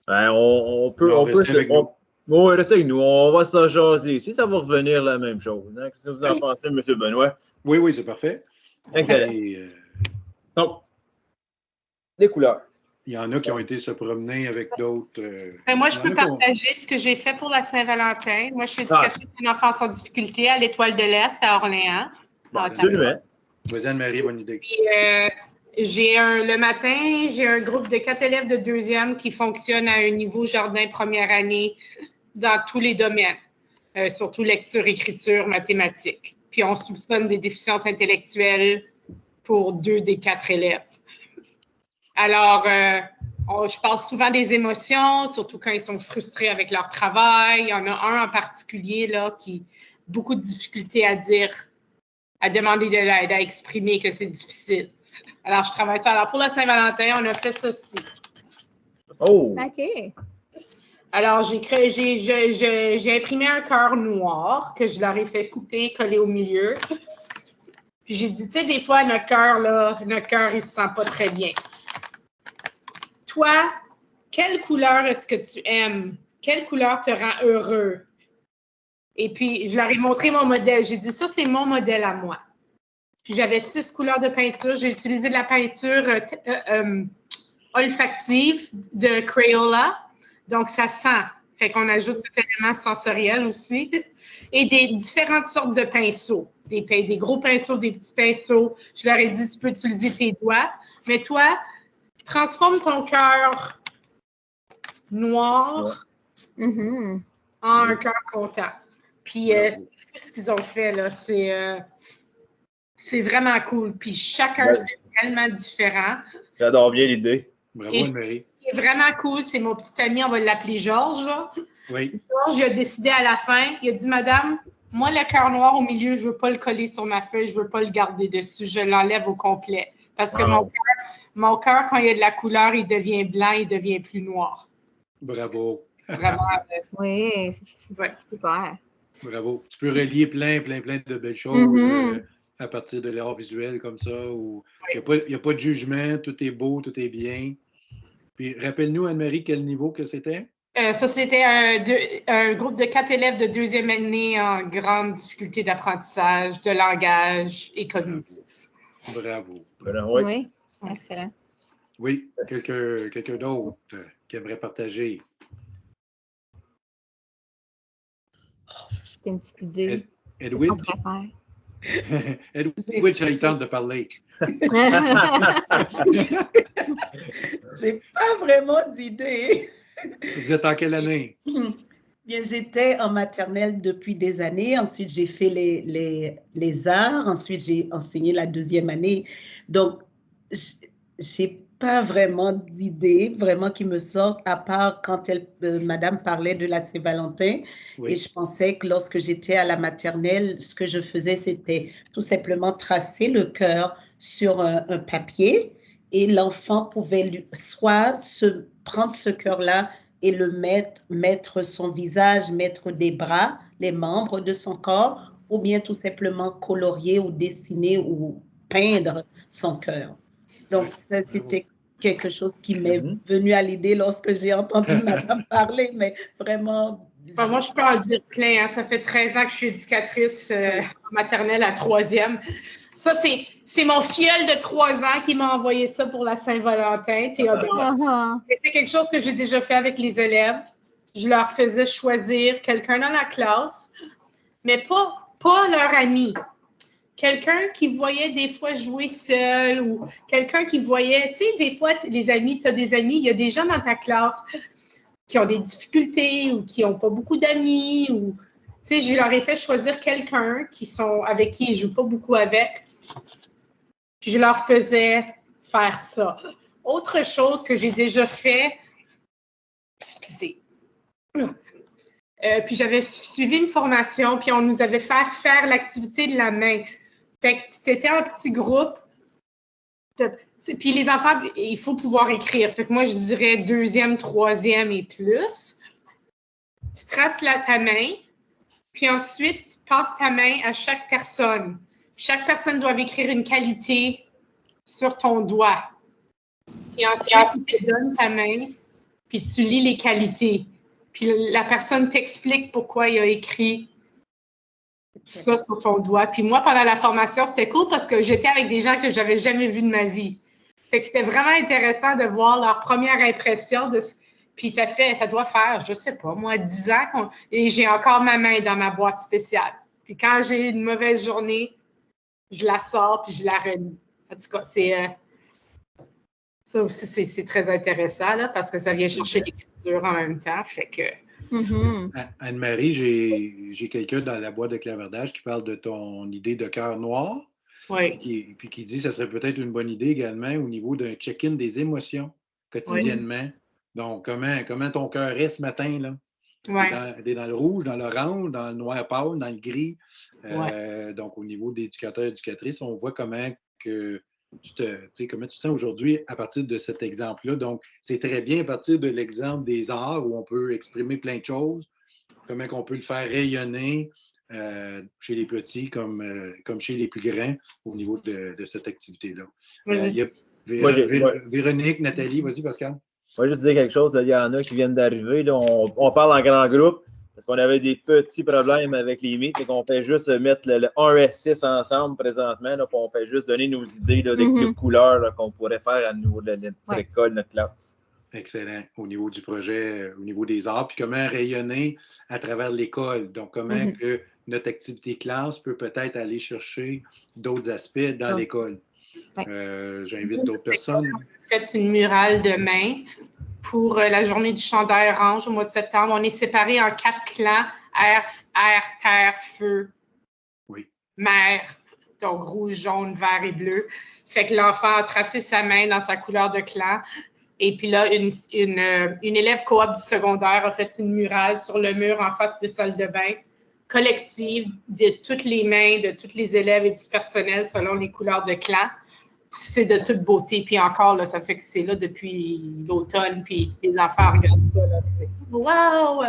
Ben, on peut rester avec nous. On va s'en jaser ici. Ça va revenir la même chose. Hein? Qu'est-ce que vous en pensez, M. Benoît? Oui, c'est parfait. Excellent. Donc, des couleurs. Il y en a qui ont été se promener avec d'autres. Moi, je peux partager ce que j'ai fait pour la Saint-Valentin. Moi, je suis éducatrice d'une enfance en difficulté à l'Étoile de l'Est à Orléans. Bon, absolument. Vas-y, Anne-Marie, bonne idée. Puis, le matin, j'ai un groupe de 4 élèves de 2e qui fonctionnent à un niveau jardin première année dans tous les domaines, surtout lecture, écriture, mathématiques. Puis, on soupçonne des déficiences intellectuelles pour 2 des 4 élèves. Alors, je parle souvent des émotions, surtout quand ils sont frustrés avec leur travail. Il y en a un en particulier là, qui a beaucoup de difficultés à demander de l'aide, à exprimer que c'est difficile. Alors, je travaille ça. Alors, pour la Saint-Valentin, on a fait ceci. Oh! OK. Alors, j'ai imprimé un cœur noir que je leur ai fait couper, coller au milieu. Puis j'ai dit, tu sais, des fois, notre cœur, il se sent pas très bien. Toi, quelle couleur est-ce que tu aimes? Quelle couleur te rend heureux? Et puis, je leur ai montré mon modèle. J'ai dit, ça, c'est mon modèle à moi. Puis, j'avais 6 couleurs de peinture. J'ai utilisé de la peinture olfactive de Crayola. Donc, ça sent. Fait qu'on ajoute cet élément sensoriel aussi. Et des différentes sortes de pinceaux. Des gros pinceaux, des petits pinceaux. Je leur ai dit, tu peux utiliser tes doigts. Mais toi, transforme ton cœur noir en un cœur content. Puis, c'est fou ce qu'ils ont fait, là. C'est vraiment cool. Puis chacun, c'est tellement différent. J'adore bien l'idée. Bravo, Anne-Marie. Ce qui est vraiment cool, c'est mon petit ami, on va l'appeler Georges. Oui. Georges, il a décidé à la fin, il a dit, Madame, moi, le cœur noir au milieu, je ne veux pas le coller sur ma feuille, je ne veux pas le garder dessus, je l'enlève au complet. Parce que mon cœur, quand il y a de la couleur, il devient blanc, il devient plus noir. Bravo. Vraiment. Oui, c'est super. Bravo. Tu peux relier plein de belles choses à partir de l'art visuel comme ça, où il n'y a pas de jugement, tout est beau, tout est bien. Puis rappelle-nous, Anne-Marie, quel niveau que c'était? Ça, c'était un groupe de 4 élèves de 2e année en grande difficulté d'apprentissage, de langage et cognitif. Bravo. Oui, excellent. Oui, quelqu'un d'autre qui aimerait partager? C'est une petite idée. Edwin? Edwin, ça il tente de parler. J'ai pas vraiment d'idée. Vous êtes en quelle année? Bien, j'étais en maternelle depuis des années. Ensuite, j'ai fait les arts. Ensuite, j'ai enseigné la 2e année. Donc, j'ai pas vraiment d'idée vraiment qui me sortent, à part quand Madame parlait de la Saint-Valentin. Oui. Et je pensais que lorsque j'étais à la maternelle, ce que je faisais, c'était tout simplement tracer le cœur sur un papier et l'enfant pouvait soit prendre ce cœur-là et le mettre son visage, mettre des bras, les membres de son corps, ou bien tout simplement colorier ou dessiner ou peindre son cœur. Donc, ça, c'était quelque chose qui m'est venu à l'idée lorsque j'ai entendu Madame parler, mais vraiment... Moi, je peux en dire plein. Hein. Ça fait 13 ans que je suis éducatrice maternelle à 3e. Ça, c'est mon filleul de 3 ans qui m'a envoyé ça pour la Saint-Valentin, Théodore. Et c'est quelque chose que j'ai déjà fait avec les élèves. Je leur faisais choisir quelqu'un dans la classe, mais pas leur ami. Quelqu'un qui voyait des fois jouer seul ou quelqu'un qui voyait, tu sais, des fois, les amis, tu as des amis, il y a des gens dans ta classe qui ont des difficultés ou qui n'ont pas beaucoup d'amis ou, tu sais, je leur ai fait choisir quelqu'un avec qui ils ne jouent pas beaucoup avec. Puis je leur faisais faire ça. Autre chose que j'ai déjà fait, excusez. Puis j'avais suivi une formation, puis on nous avait fait faire l'activité de la main. Fait que c'était un petit groupe. Puis les enfants, il faut pouvoir écrire. Fait que moi, je dirais 2e, 3e et plus. Tu traces ta main, puis ensuite, tu passes ta main à chaque personne. Chaque personne doit écrire une qualité sur ton doigt. Puis ensuite, tu te donnes ta main, puis tu lis les qualités. Puis la personne t'explique pourquoi il a écrit ça sur ton doigt. Puis moi, pendant la formation, c'était cool parce que j'étais avec des gens que j'avais jamais vus de ma vie. Fait que c'était vraiment intéressant de voir leur première impression. Puis ça doit faire, je sais pas, moi, 10 ans et j'ai encore ma main dans ma boîte spéciale. Puis quand j'ai une mauvaise journée, je la sors puis je la relis. En tout cas, ça aussi, c'est très intéressant là, parce que ça vient chercher l'écriture en même temps. Fait que... Anne-Marie, j'ai quelqu'un dans la boîte de clavardage qui parle de ton idée de cœur noir. Oui. Puis qui dit que ça serait peut-être une bonne idée également au niveau d'un check-in des émotions quotidiennement. Oui. Donc, comment ton cœur est ce matin, là? Oui. Dans le rouge, dans l'orange, dans le noir pâle, dans le gris. Ouais. Donc, au niveau d'éducateurs et éducatrices, on voit comment tu te sens aujourd'hui à partir de cet exemple-là. Donc, c'est très bien à partir de l'exemple des arts où on peut exprimer plein de choses, comment on peut le faire rayonner chez les petits comme chez les plus grands au niveau de cette activité-là. Véronique, Nathalie, vas-y, Pascal. Moi, je disais quelque chose. Il y en a qui viennent d'arriver. On parle en grand groupe parce qu'on avait des petits problèmes avec les mythes. On fait juste mettre le 1S6 ensemble présentement. Là, on fait juste donner nos idées de couleurs qu'on pourrait faire à niveau de notre école, notre classe. Excellent. Au niveau du projet, au niveau des arts, puis comment rayonner à travers l'école. Donc, comment que notre activité classe peut peut-être aller chercher d'autres aspects dans l'école. J'invite d'autres personnes. Faites une murale de main pour la journée du chandail orange au mois de septembre. On est séparés en 4 clans, air, terre, feu, mer. donc rouge, jaune, vert et bleu. Fait que l'enfant a tracé sa main dans sa couleur de clan. Et puis là, une élève coop du secondaire a fait une murale sur le mur en face de salle de bain collective de toutes les mains, de tous les élèves et du personnel selon les couleurs de clan. C'est de toute beauté. Puis encore, là, ça fait que c'est là depuis l'automne, puis les enfants regardent ça. Là, c'est « Wow!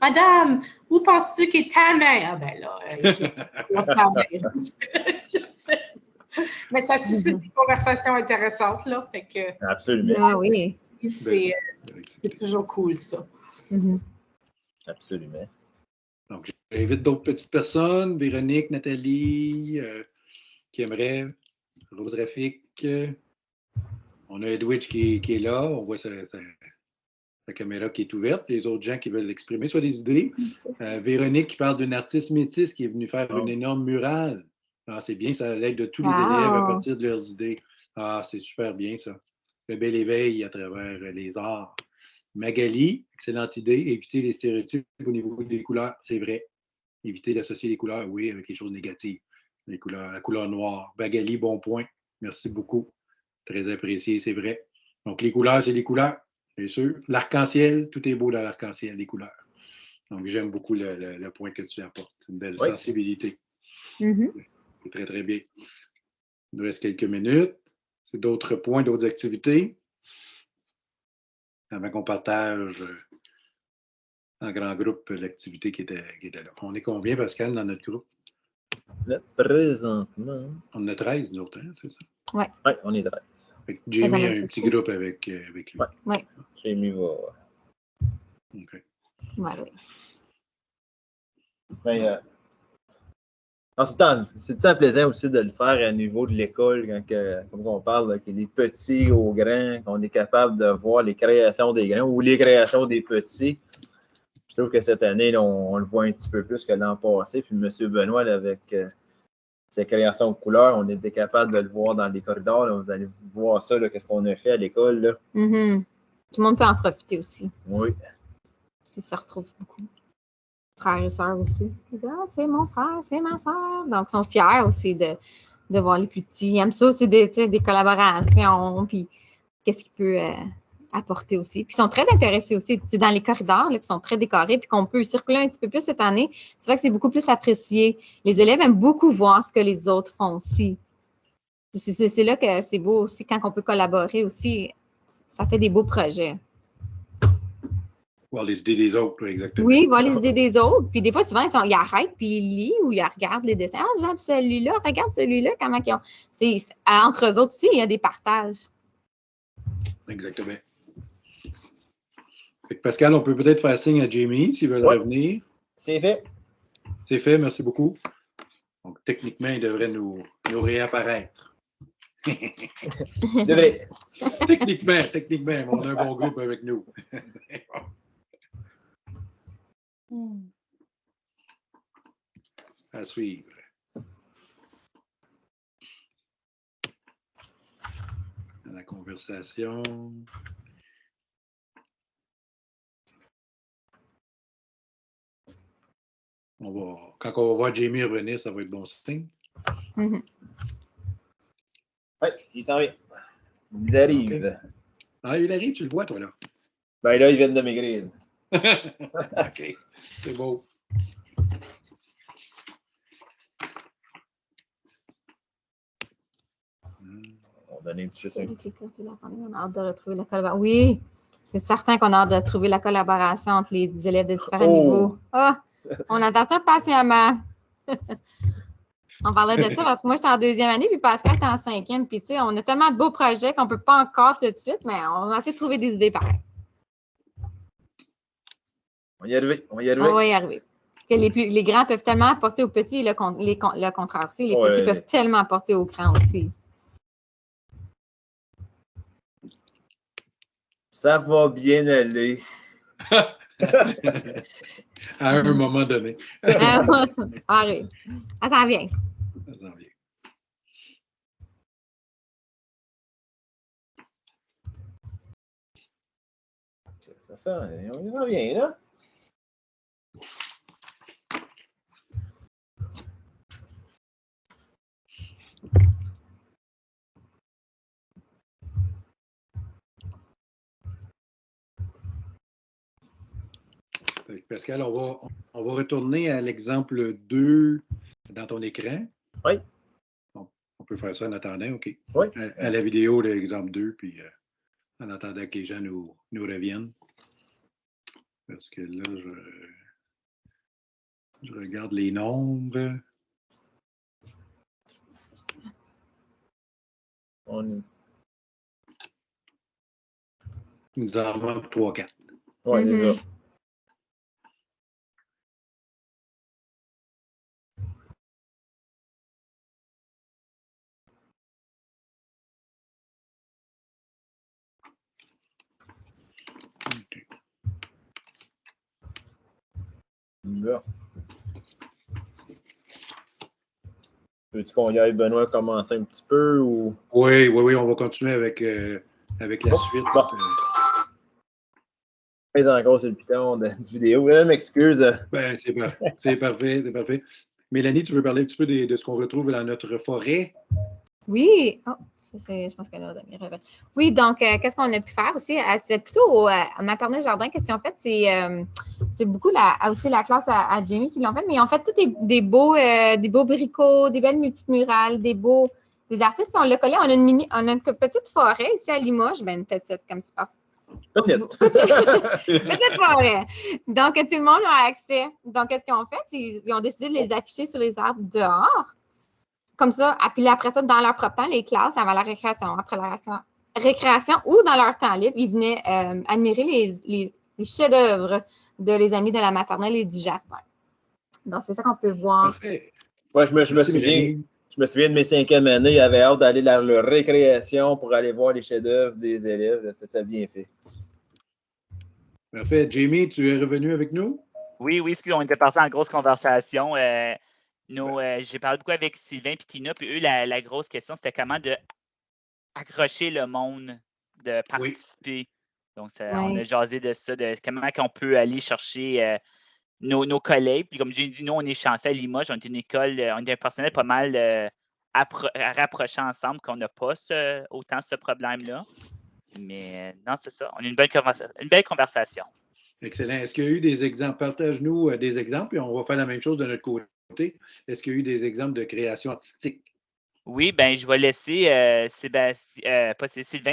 Madame, où penses-tu qu'est ta main? » Ah ben là, je sais. Mais ça suscite des conversations intéressantes, là. Fait que, Absolument. Ah oui. c'est toujours cool, ça. Absolument. Donc, j'invite d'autres petites personnes, Véronique, Nathalie, qui aimeraient, Rose Rafik. On a Edwidge qui est là, on voit sa caméra qui est ouverte. Les autres gens qui veulent exprimer soit des idées. Véronique qui parle d'une artiste métisse qui est venue faire une énorme murale. Ah, c'est bien, ça l'aide de tous les élèves à partir de leurs idées. Ah, c'est super bien ça. Le bel éveil à travers les arts. Magali, excellente idée, éviter les stéréotypes au niveau des couleurs, c'est vrai. Éviter d'associer les couleurs, oui, avec les choses négatives. La couleur noire. Magali, bon point. Merci beaucoup. Très apprécié, c'est vrai. Donc, les couleurs, c'est les couleurs, bien sûr. L'arc-en-ciel, tout est beau dans l'arc-en-ciel, les couleurs. Donc, j'aime beaucoup le point que tu apportes. Une belle sensibilité. C'est très, très bien. Il nous reste quelques minutes. C'est d'autres points, d'autres activités. Avant qu'on partage en grand groupe l'activité qui était là. On est combien, Pascal, dans notre groupe? Là, présentement. On en a 13, nous autres, hein, c'est ça? Oui, on est 13. Jamie a un petit groupe avec lui. Oui. Jamie va. OK. Voilà. Mais, c'est le temps plaisant aussi de le faire à niveau de l'école, comme on parle, là, que les petits aux grands, qu'on est capable de voir les créations des grands ou les créations des petits. Je trouve que cette année, là, on le voit un petit peu plus que l'an passé. Puis M. Benoît, là, avec ses créations de couleurs, on était capable de le voir dans les corridors. Là. Vous allez voir ça, qu'est-ce qu'on a fait à l'école. Là. Tout le monde peut en profiter aussi. Oui. Ça retrouve beaucoup. Frères et sœurs aussi. C'est mon frère, c'est ma sœur. Donc, ils sont fiers aussi de voir les plus petits. Ils aiment ça aussi, des collaborations, puis qu'est-ce qu'il peut apporter aussi. Puis ils sont très intéressés aussi. C'est dans les corridors là, qui sont très décorés, puis qu'on peut circuler un petit peu plus cette année. Tu vois que c'est beaucoup plus apprécié. Les élèves aiment beaucoup voir ce que les autres font aussi. C'est là que c'est beau aussi, quand on peut collaborer aussi. Ça fait des beaux projets. Voir les idées des autres, exactement. Oui, voir les idées des autres. Puis des fois, souvent, ils arrêtent, puis ils lisent ou ils regardent les dessins. Ah, j'aime celui-là, regarde celui-là, comment ils ont. Entre eux autres aussi, il y a des partages. Exactement. Fait que Pascal, on peut peut-être faire signe à Jamie s'il veut revenir. C'est fait. C'est fait, merci beaucoup. Donc, techniquement, il devrait nous réapparaître. Devrait. Techniquement, on a un bon groupe avec nous. À suivre. Dans la conversation. Quand on va voir Jamie revenir, ça va être bon signe. Oui, il s'en vient. Il arrive. Okay. Ah, il arrive, tu le vois, toi, là? Ben là, il vient de maigrir. OK, c'est beau. On va donner juste un petit... On a hâte de retrouver la collaboration. Oui, c'est certain qu'on a hâte de trouver la collaboration entre les élèves de différents niveaux. Ah, on attend ça patiemment. On parlait de ça parce que moi, j'étais en 2e année, puis Pascal était en 5e. Puis, tu sais, on a tellement de beaux projets qu'on ne peut pas encore tout de suite, mais on va essayer de trouver des idées pareilles. On va y arriver. On va y arriver. Parce que les grands peuvent tellement apporter aux petits, le contraire aussi. Les petits peuvent tellement apporter aux grands aussi. Ça va bien aller. À un moment donné. Arrête. Ça s'en vient. Ça s'en vient. Ça, on y revient, là. Pascal, on va retourner à l'exemple 2 dans ton écran. Oui. On peut faire ça en attendant, OK. Oui. À la vidéo, l'exemple 2, puis en attendant que les gens nous reviennent. Parce que là, je regarde les nombres. Nous en manque 3-4. Oui, c'est ça. Bon. Veux-tu qu'on y aille, Benoît, commencer un petit peu ou. Oui, on va continuer avec la suite. Bon. Encore sur le piton de vidéo. Je m'excuse. Ben, c'est parfait. Mélanie, tu veux parler un petit peu de ce qu'on retrouve dans notre forêt? Oui. Oh, je pense qu'elle a donné. Oui, donc, qu'est-ce qu'on a pu faire aussi? C'était plutôt au maternelle jardin. Qu'est-ce qu'ils ont fait? C'est beaucoup aussi la classe à Jamie qui l'ont fait, mais ils ont fait tous des beaux bricots, des belles petites murales, des artistes. On l'a collé. On a une petite forêt ici à Limoges. Ben, une petite, comme ça. Petite forêt. Donc, tout le monde a accès. Donc, qu'est-ce qu'ils ont fait? Ils ont décidé de les afficher sur les arbres dehors. Comme ça, puis après ça, dans leur propre temps, les classes, avant la récréation, après la récréation ou dans leur temps libre, ils venaient admirer les chefs-d'œuvre les amis de la maternelle et du jardin. Donc, c'est ça qu'on peut voir. Parfait. Moi, je me souviens de mes 5e années, ils avaient hâte d'aller dans leur récréation pour aller voir les chefs-d'œuvre des élèves. C'était bien fait. Parfait. Jamie, tu es revenu avec nous? Oui, on était partis en grosse conversation. J'ai parlé beaucoup avec Sylvain et Tina, puis eux, la grosse question, c'était comment accrocher le monde de participer. Oui. Donc, on a jasé de ça, de comment on peut aller chercher nos collègues. Puis comme j'ai dit, nous, on est chanceux à Limoges, on est une école, on est un personnel pas mal à rapprocher ensemble, qu'on n'a pas autant ce problème-là. Mais non, c'est ça. On a une belle conversation. Excellent. Est-ce qu'il y a eu des exemples? Partage-nous des exemples et on va faire la même chose de notre côté. Est-ce qu'il y a eu des exemples de création artistique? Oui, bien, je vais laisser Sylvain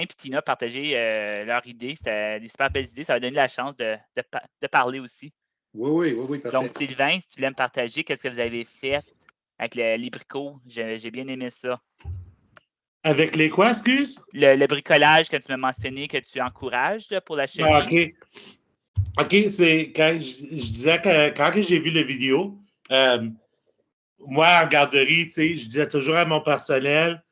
et Tina partager leurs idées. C'était des super belles idées. Ça va donner la chance de parler aussi. Oui, parfait. Donc, Sylvain, si tu voulais me partager, qu'est-ce que vous avez fait avec les bricots? J'ai bien aimé ça. Avec les quoi, excuse? Le bricolage que tu m'as mentionné, que tu encourages pour la chenille. Ah, OK, c'est quand je disais que quand j'ai vu la vidéo, moi, en garderie, je disais toujours à mon personnel,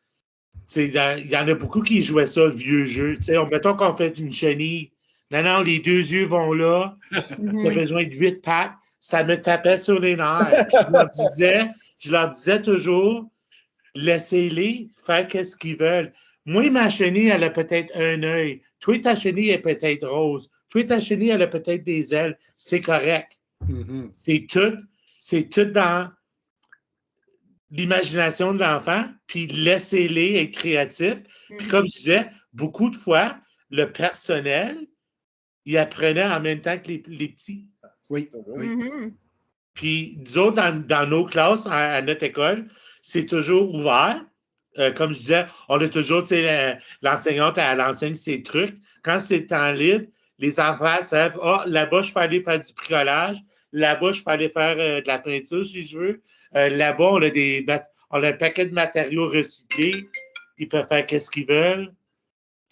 il y en a beaucoup qui jouaient ça, vieux jeu. Mettons qu'on fait une chenille. Non, les 2 yeux vont là. Tu as besoin de 8 pattes. Ça me tapait sur les nerfs. Je leur disais toujours, laissez-les faire ce qu'ils veulent. Moi, ma chenille, elle a peut-être un œil. Toi, ta chenille est peut-être rose. Toi, ta chenille, elle a peut-être des ailes. C'est correct. Mm-hmm. C'est tout dans l'imagination de l'enfant, puis laissez-les être créatifs. Puis comme je disais, beaucoup de fois, le personnel, il apprenait en même temps que les petits. Oui. Puis nous autres, dans nos classes, à notre école, c'est toujours ouvert. Comme je disais, on a toujours, l'enseignante, elle enseigne ses trucs. Quand c'est temps libre, les enfants savent, là-bas, je peux aller faire du bricolage. Là-bas, je peux aller faire de la peinture si je veux. Là-bas, on a un paquet de matériaux recyclés. Ils peuvent faire ce qu'ils veulent.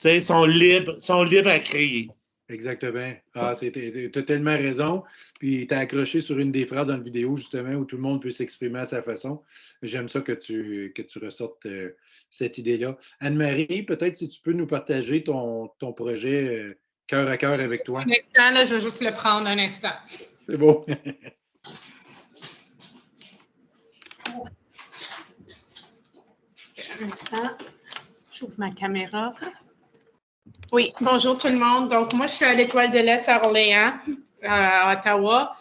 Ils sont libres à créer. Exactement. Tu as tellement raison. Puis tu as accroché sur une des phrases dans la vidéo, justement, où tout le monde peut s'exprimer à sa façon. J'aime ça que tu ressortes cette idée-là. Anne-Marie, peut-être si tu peux nous partager ton projet cœur à cœur avec toi. Un instant, là, je vais juste le prendre un instant. C'est beau. Un instant. J'ouvre ma caméra. Oui, bonjour tout le monde. Donc, moi, je suis à l'Étoile de l'Est à Orléans, à Ottawa.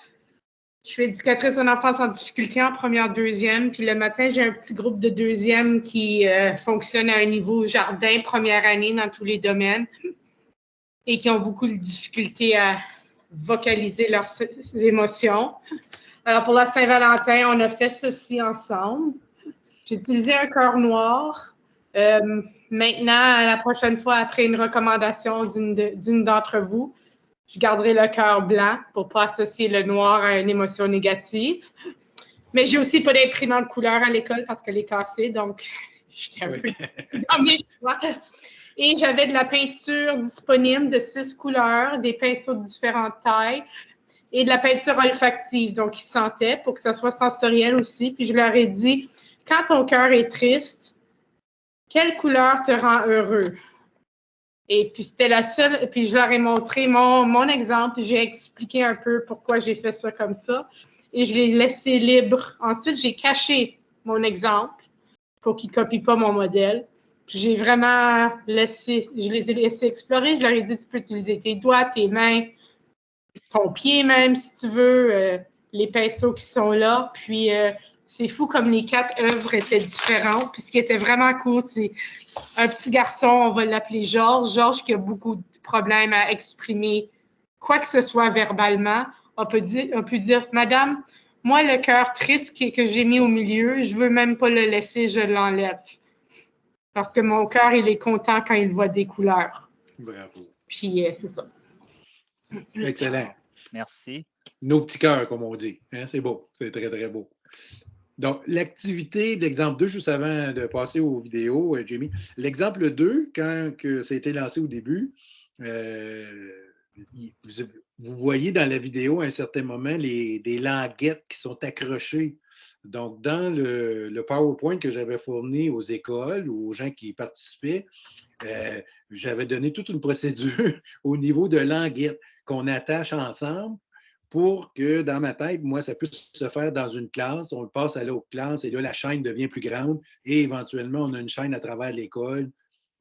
Je suis éducatrice d'une enfance en difficulté en première, deuxième. Puis le matin, j'ai un petit groupe de deuxième qui fonctionne à un niveau jardin, première année dans tous les domaines et qui ont beaucoup de difficultés vocaliser leurs émotions. Alors, pour la Saint-Valentin, on a fait ceci ensemble. J'ai utilisé un cœur noir. Maintenant, la prochaine fois, après une recommandation d'une d'entre vous, je garderai le cœur blanc pour ne pas associer le noir à une émotion négative. Mais j'ai aussi pas d'imprimante de couleur à l'école parce qu'elle est cassée, donc j'étais un peu dans mes choix. Et j'avais de la peinture disponible de 6 couleurs, des pinceaux de différentes tailles et de la peinture olfactive, donc ils sentaient pour que ça soit sensoriel aussi. Puis je leur ai dit, quand ton cœur est triste, quelle couleur te rend heureux? Et puis c'était la seule, puis je leur ai montré mon exemple, j'ai expliqué un peu pourquoi j'ai fait ça comme ça, et je l'ai laissé libre. Ensuite, j'ai caché mon exemple pour qu'ils ne copient pas mon modèle. J'ai vraiment je les ai laissés explorer. Je leur ai dit, tu peux utiliser tes doigts, tes mains, ton pied même, si tu veux, les pinceaux qui sont là. Puis, c'est fou comme les 4 œuvres étaient différentes. Puis, ce qui était vraiment cool, c'est un petit garçon, on va l'appeler Georges. Georges qui a beaucoup de problèmes à exprimer quoi que ce soit verbalement. On peut dire, Madame, moi, le cœur triste que j'ai mis au milieu, je ne veux même pas le laisser, je l'enlève. Parce que mon cœur, il est content quand il voit des couleurs. Bravo. Puis, c'est ça. Excellent. Merci. Nos petits cœurs, comme on dit. Hein? C'est beau. C'est très, très beau. Donc, l'activité d'exemple 2, juste avant de passer aux vidéos, Jamie, l'exemple 2, quand ça a été lancé au début, vous voyez dans la vidéo à un certain moment des languettes qui sont accrochées. Donc, dans le PowerPoint que j'avais fourni aux écoles ou aux gens qui y participaient, j'avais donné toute une procédure au niveau de languettes qu'on attache ensemble pour que, dans ma tête, moi, ça puisse se faire dans une classe. On le passe à l'autre classe et là, la chaîne devient plus grande et éventuellement, on a une chaîne à travers l'école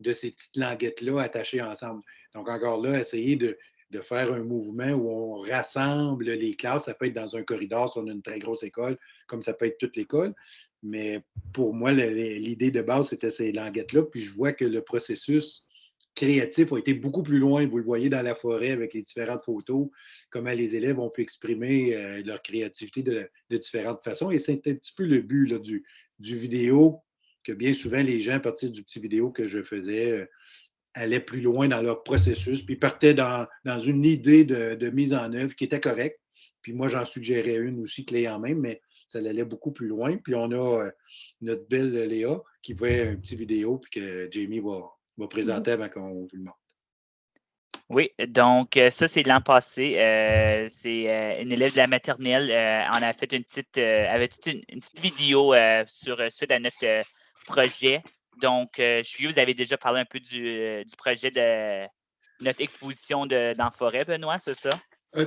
de ces petites languettes-là attachées ensemble. Donc, encore là, essayer de faire un mouvement où on rassemble les classes. Ça peut être dans un corridor si on a une très grosse école, comme ça peut être toute l'école. Mais pour moi, l'idée de base, c'était ces languettes-là. Puis je vois que le processus créatif a été beaucoup plus loin. Vous le voyez dans la forêt avec les différentes photos, comment les élèves ont pu exprimer leur créativité de différentes façons. Et c'est un petit peu le but là, du vidéo, que bien souvent, les gens, à partir du petit vidéo que je faisais, allaient plus loin dans leur processus, puis partaient dans une idée de mise en œuvre qui était correcte. Puis moi, j'en suggérais une aussi clé en main, mais ça allait beaucoup plus loin. Puis on a notre belle Léa qui fait un petit vidéo, puis que Jamie va présenter avant qu'on vous le montre. Oui, donc ça, c'est l'an passé. C'est une élève de la maternelle. On a fait une petite vidéo suite à notre projet. Donc, vous avez déjà parlé un peu du projet de notre exposition dans forêt, Benoît, c'est ça?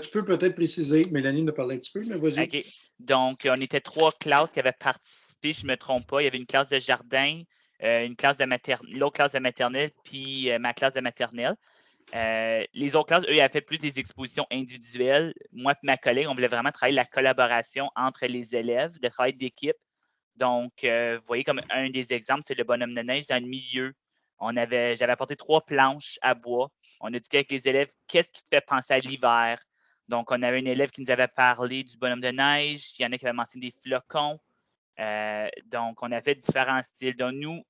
Tu peux peut-être préciser, Mélanie nous parlait un petit peu, mais vas-y. OK. Donc, on était 3 classes qui avaient participé, je ne me trompe pas. Il y avait une classe de jardin, une classe de l'autre classe de maternelle, puis ma classe de maternelle. Les autres classes, eux, ils avaient fait plus des expositions individuelles. Moi et ma collègue, on voulait vraiment travailler la collaboration entre les élèves, le travail d'équipe. Donc, vous voyez comme un des exemples, c'est le bonhomme de neige dans le milieu. J'avais apporté 3 planches à bois. On a discuté avec les élèves, qu'est-ce qui te fait penser à l'hiver? Donc, on avait un élève qui nous avait parlé du bonhomme de neige. Il y en a qui avaient mentionné des flocons. Donc, on a fait différents styles. Donc, nous,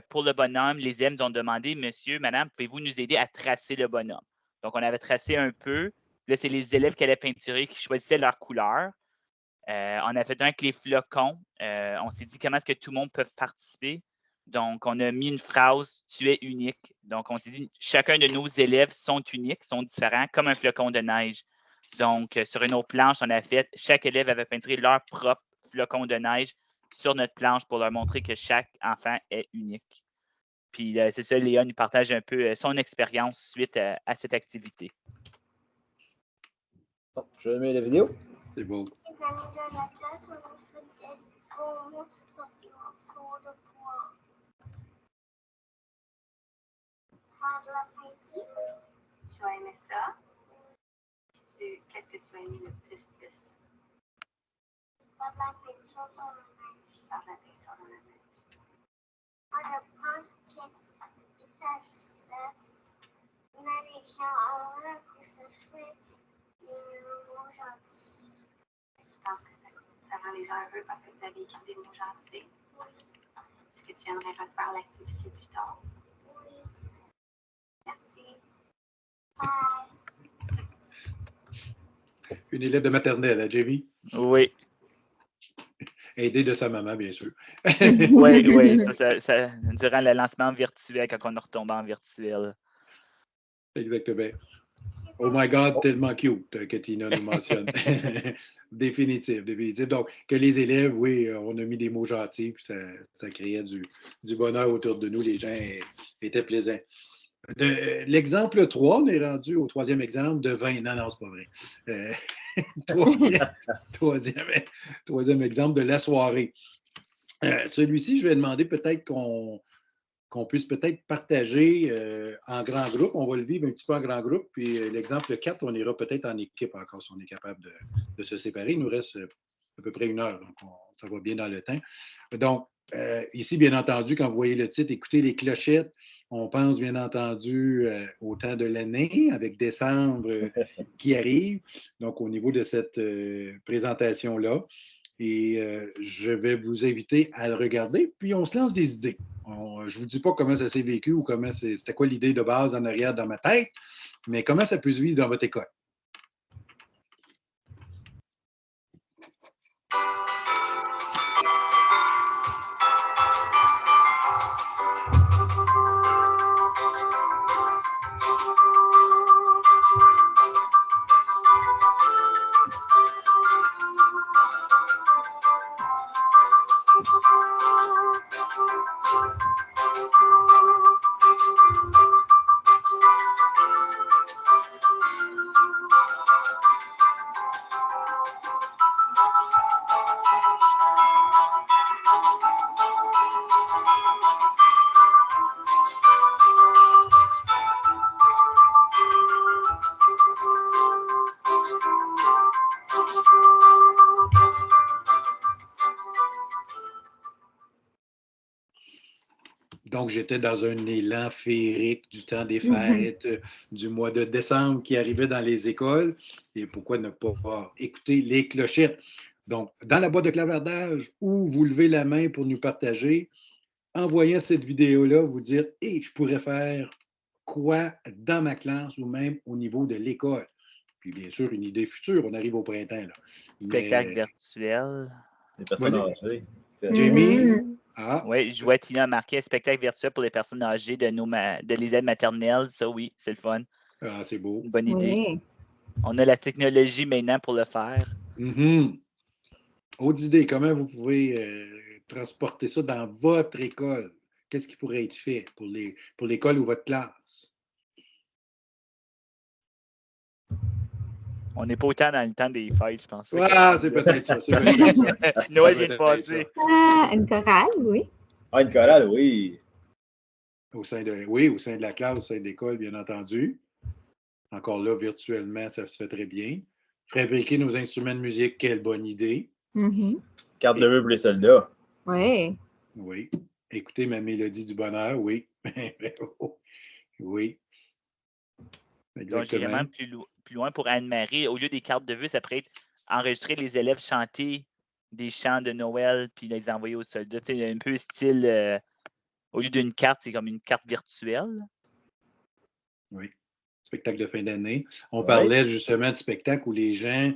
pour le bonhomme, les élèves nous ont demandé, monsieur, madame, pouvez-vous nous aider à tracer le bonhomme? Donc, on avait tracé un peu. Là, c'est les élèves qui allaient peinturer, qui choisissaient leur couleur. On a fait un avec les flocons. On s'est dit comment est-ce que tout le monde peut participer. Donc, on a mis une phrase « Tu es unique ». Donc, on s'est dit chacun de nos élèves sont uniques, sont différents, comme un flocon de neige. Donc, sur une autre planche, on a fait chaque élève avait peinturé leur propre flocon de neige sur notre planche pour leur montrer que chaque enfant est unique. Puis, c'est ça, Léon nous partage un peu son expérience suite à cette activité. Bon, je mets la vidéo. C'est beau. Les amis de la classe, on a fait des bonbons sur le four de bois. Faire de la peinture. Tu as aimé ça? Qu'est-ce que tu as aimé le plus? Faire de la peinture dans la neige. Faire de la peinture dans la neige. Moi, je pense que ça met les gens heureux que ça fait mots gentils. Tu penses que ça rend les gens heureux parce que vous avez écrit des mots gentils? Est-ce que tu aimerais refaire l'activité plus tard? Oui. Merci. Bye. Une élève de maternelle, hein, Jamie? Oui, Aidée de sa maman, bien sûr. oui, ça, durant le lancement virtuel, quand on est retombé en virtuel. Exactement. Oh my God, tellement cute que Tina nous mentionne. Définitif, définitif. Donc, que les élèves, oui, on a mis des mots gentils, puis ça créait du bonheur autour de nous. Les gens étaient plaisants. L'exemple 3, on est rendu au troisième exemple de 20. Non, c'est pas vrai. Troisième exemple de la soirée. Celui-ci, je vais demander peut-être qu'on puisse peut-être partager en grand groupe. On va le vivre un petit peu en grand groupe. Puis l'exemple 4, on ira peut-être en équipe encore si on est capable de se séparer. Il nous reste à peu près 1 heure, donc ça va bien dans le temps. Donc, ici, bien entendu, quand vous voyez le titre, écoutez les clochettes, on pense bien entendu au temps de l'année, avec décembre qui arrive. Donc, au niveau de cette présentation-là. Et je vais vous inviter à le regarder, puis on se lance des idées. Je ne vous dis pas comment ça s'est vécu ou c'était quoi l'idée de base en arrière dans ma tête, mais comment ça peut se vivre dans votre école. Donc, j'étais dans un élan féerique du temps des fêtes, du mois de décembre qui arrivait dans les écoles. Et pourquoi ne pas écouter les clochettes? Donc, dans la boîte de clavardage, où vous levez la main pour nous partager, en voyant cette vidéo-là, vous dites « Hey, je pourrais faire quoi dans ma classe ou même au niveau de l'école? » Puis bien sûr, une idée future, on arrive au printemps. Là. Spectacle virtuel. Les personnes âgées. Jamie? Ah. Oui, je vois Tina marquer spectacle virtuel pour les personnes âgées de les aides maternelles. Ça, oui, c'est le fun. Ah, c'est beau. Une bonne idée. Oui. On a la technologie maintenant pour le faire. Autre idée, comment vous pouvez transporter ça dans votre école? Qu'est-ce qui pourrait être fait pour l'école ou votre classe? On n'est pas autant dans le temps des fêtes, je pense. Ah, c'est peut-être ça. Noël vient de passer. Une chorale, oui. Ah, une chorale, oui. Au sein de la classe, au sein de l'école, bien entendu. Encore là, virtuellement, ça se fait très bien. Fabriquer nos instruments de musique, quelle bonne idée. Carte de vœux pour les soldats. Oui. Oui. Écouter ma mélodie du bonheur, oui. Oui. Donc, j'irais même plus loin pour Anne-Marie. Au lieu des cartes de vœux, ça pourrait être enregistrer les élèves chanter des chants de Noël puis les envoyer aux soldats. C'est un peu style, au lieu d'une carte, c'est comme une carte virtuelle. Oui. Spectacle de fin d'année. On parlait justement de spectacle où les gens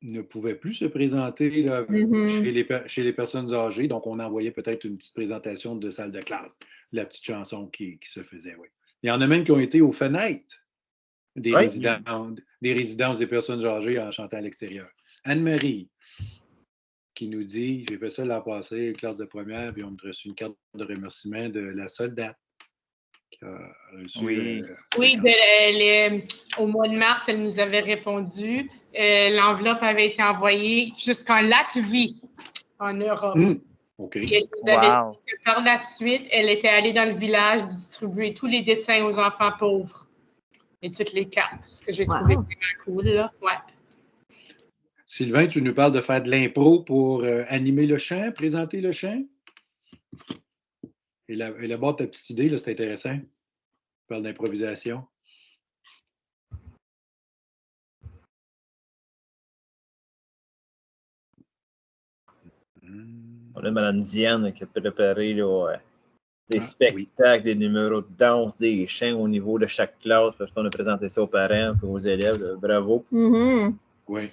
ne pouvaient plus se présenter là, chez les personnes âgées. Donc, on envoyait peut-être une petite présentation de salle de classe, la petite chanson qui se faisait. Oui. Il y en a même qui ont été aux fenêtres des résidences des personnes âgées en chantant à l'extérieur. Anne-Marie, qui nous dit, j'ai fait ça l'an passé, classe de première, puis on a reçu une carte de remerciement de la soldate. Qui a reçu, au mois de mars, elle nous avait répondu. L'enveloppe avait été envoyée jusqu'en Latvie, en Europe. Et elle nous avait dit que par la suite, elle était allée dans le village distribuer tous les dessins aux enfants pauvres et toutes les cartes, ce que j'ai trouvé vraiment cool. Là. Ouais. Sylvain, tu nous parles de faire de l'impro pour animer le chant, présenter le chant? Élabore ta petite idée, là, c'est intéressant. Tu parles d'improvisation. On a Mme Diane qui a préparé là, des spectacles, des numéros de danse, des chants au niveau de chaque classe. Parce qu'on a présenté ça aux parents et aux élèves. Là. Bravo. Oui,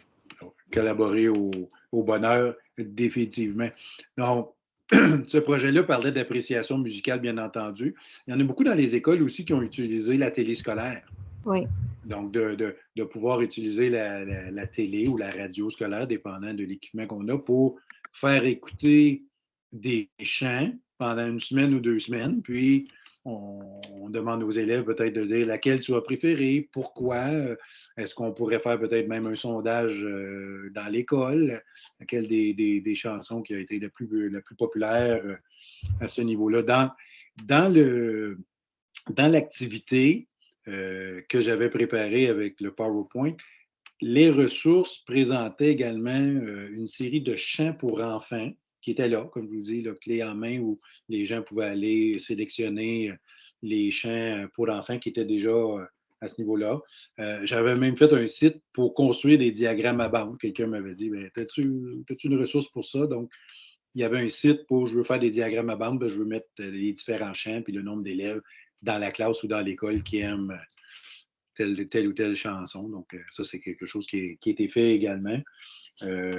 collaborer au bonheur, définitivement. Donc, ce projet-là parlait d'appréciation musicale, bien entendu. Il y en a beaucoup dans les écoles aussi qui ont utilisé la télé scolaire. Oui. Donc, de pouvoir utiliser la télé ou la radio scolaire, dépendant de l'équipement qu'on a, pour faire écouter des chants pendant une semaine ou 2 semaines. Puis, on demande aux élèves peut-être de dire laquelle tu as préférée, pourquoi. Est-ce qu'on pourrait faire peut-être même un sondage dans l'école, laquelle des chansons qui a été la plus populaire à ce niveau-là. Dans l'activité que j'avais préparée avec le PowerPoint, les ressources présentaient également une série de chants pour enfants qui étaient là, comme je vous dis, là, clé en main, où les gens pouvaient aller sélectionner les chants pour enfants qui étaient déjà à ce niveau-là. J'avais même fait un site pour construire des diagrammes à bande. Quelqu'un m'avait dit, as-tu une ressource pour ça? Donc, il y avait un site pour, je veux faire des diagrammes à bande, je veux mettre les différents chants puis le nombre d'élèves dans la classe ou dans l'école qui aiment telle ou telle chanson. Donc, ça, c'est quelque chose qui a été fait également.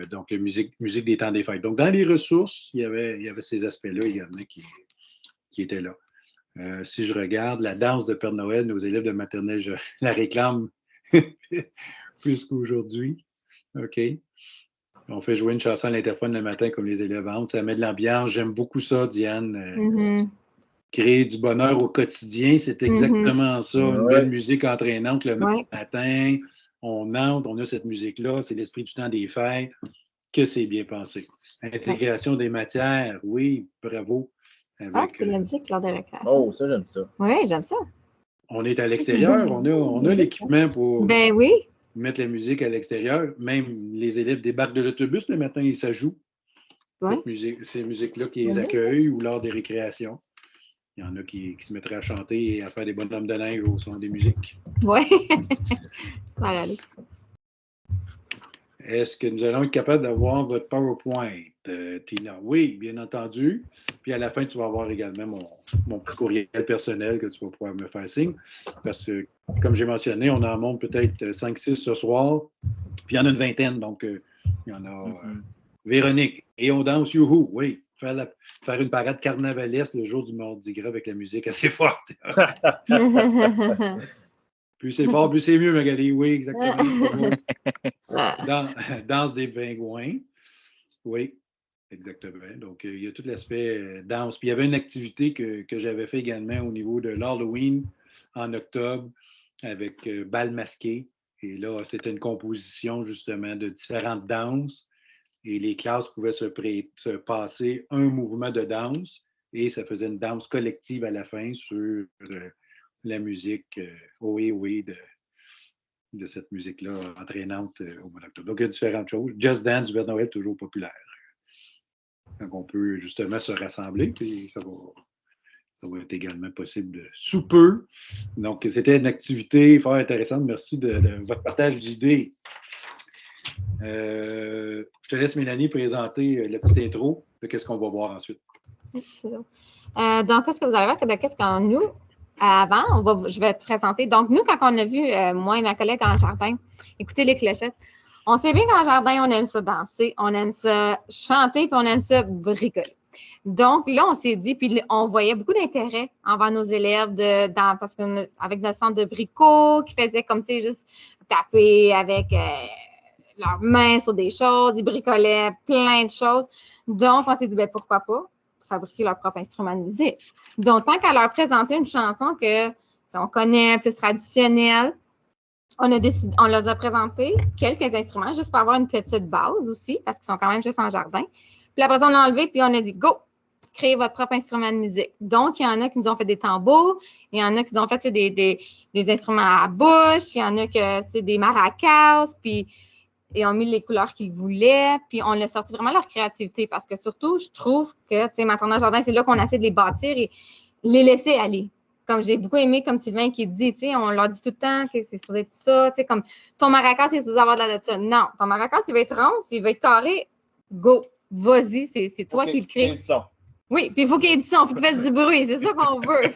Donc, musique des temps des fêtes. Donc, dans les ressources, il y avait ces aspects-là également qui étaient là. Si je regarde la danse de Père Noël, nos élèves de maternelle, je la réclame plus qu'aujourd'hui. OK. On fait jouer une chanson à l'interphone le matin comme les élèves entrent. Ça met de l'ambiance. J'aime beaucoup ça, Diane. Créer du bonheur au quotidien, c'est exactement ça. Une belle musique entraînante le matin. On entre, on a cette musique-là. C'est l'esprit du temps des fêtes. Que c'est bien pensé. Intégration des matières, oui, bravo. Avec, de la musique lors des récréations. Oh, ça, j'aime ça. Oui, j'aime ça. On est à l'extérieur. On a l'équipement pour mettre la musique à l'extérieur. Même les élèves débarquent de l'autobus le matin et ça joue. Ces musiques-là qui les accueillent ou lors des récréations. Il y en a qui se mettraient à chanter et à faire des bonhommes de neige au son des musiques. Oui. Ça va aller. Est-ce que nous allons être capables d'avoir votre PowerPoint, Tina? Oui, bien entendu. Puis à la fin, tu vas avoir également mon petit courriel personnel que tu vas pouvoir me faire signe. Parce que, comme j'ai mentionné, on en monte peut-être 5-6 ce soir. Puis il y en a une vingtaine. Donc, il y en a Véronique. Et on danse Youhou, oui. Faire une parade carnavalesque le jour du Mardi Gras avec la musique assez forte. Plus c'est fort, plus c'est mieux, Magali. Oui, exactement. Danse des pingouins. Oui, exactement. Donc, il y a tout l'aspect danse. Puis, il y avait une activité que j'avais fait également au niveau de l'Halloween en octobre avec bal masqué. Et là, c'était une composition justement de différentes danses. Et les classes pouvaient se passer un mouvement de danse et ça faisait une danse collective à la fin sur la musique oui de cette musique-là entraînante au mois d'octobre. Donc, il y a différentes choses. Just Dance du Père Noël, toujours populaire. Donc, on peut justement se rassembler, puis ça va être également possible sous peu. Donc, c'était une activité fort intéressante. Merci de votre partage d'idées. Je te laisse, Mélanie, présenter la petite intro de qu'est-ce qu'on va voir ensuite. C'est là. Donc, qu'est-ce que vous allez voir? Qu'est-ce qu'on nous, avant, je vais te présenter. Donc, nous, quand on a vu, moi et ma collègue en jardin, écouter les clochettes, on sait bien qu'en jardin, on aime ça danser, on aime ça chanter, puis on aime ça bricoler. Donc, là, on s'est dit, puis on voyait beaucoup d'intérêt envers nos élèves parce qu'avec notre centre de bricot qui faisait comme, tu sais, juste taper avec leurs mains sur des choses, ils bricolaient plein de choses. Donc, on s'est dit, ben pourquoi pas fabriquer leur propre instrument de musique. Donc, tant qu'à leur présenter une chanson qu'on connaît, plus traditionnelle, on leur a présenté quelques instruments juste pour avoir une petite base aussi, parce qu'ils sont quand même juste en jardin. Puis après, on l'a enlevé, puis on a dit, go, créez votre propre instrument de musique. Donc, il y en a qui nous ont fait des tambours, il y en a qui nous ont fait des instruments à bouche, il y en a qui des maracas, puis ils ont mis les couleurs qu'ils voulaient, puis on a sorti vraiment leur créativité parce que surtout, je trouve que, tu sais, Maternelle Jardin, c'est là qu'on essaie de les bâtir et les laisser aller. Comme j'ai beaucoup aimé, comme Sylvain qui dit, tu sais, on leur dit tout le temps que c'est supposé être ça, tu sais, comme ton maracas, c'est supposé avoir de la ça. Non, ton maracas, il va être rond, s'il va être carré, go. vas-y, c'est toi qui le crée. Oui, puis il faut qu'il y ait du son, il faut qu'il fasse du bruit, c'est ça qu'on veut.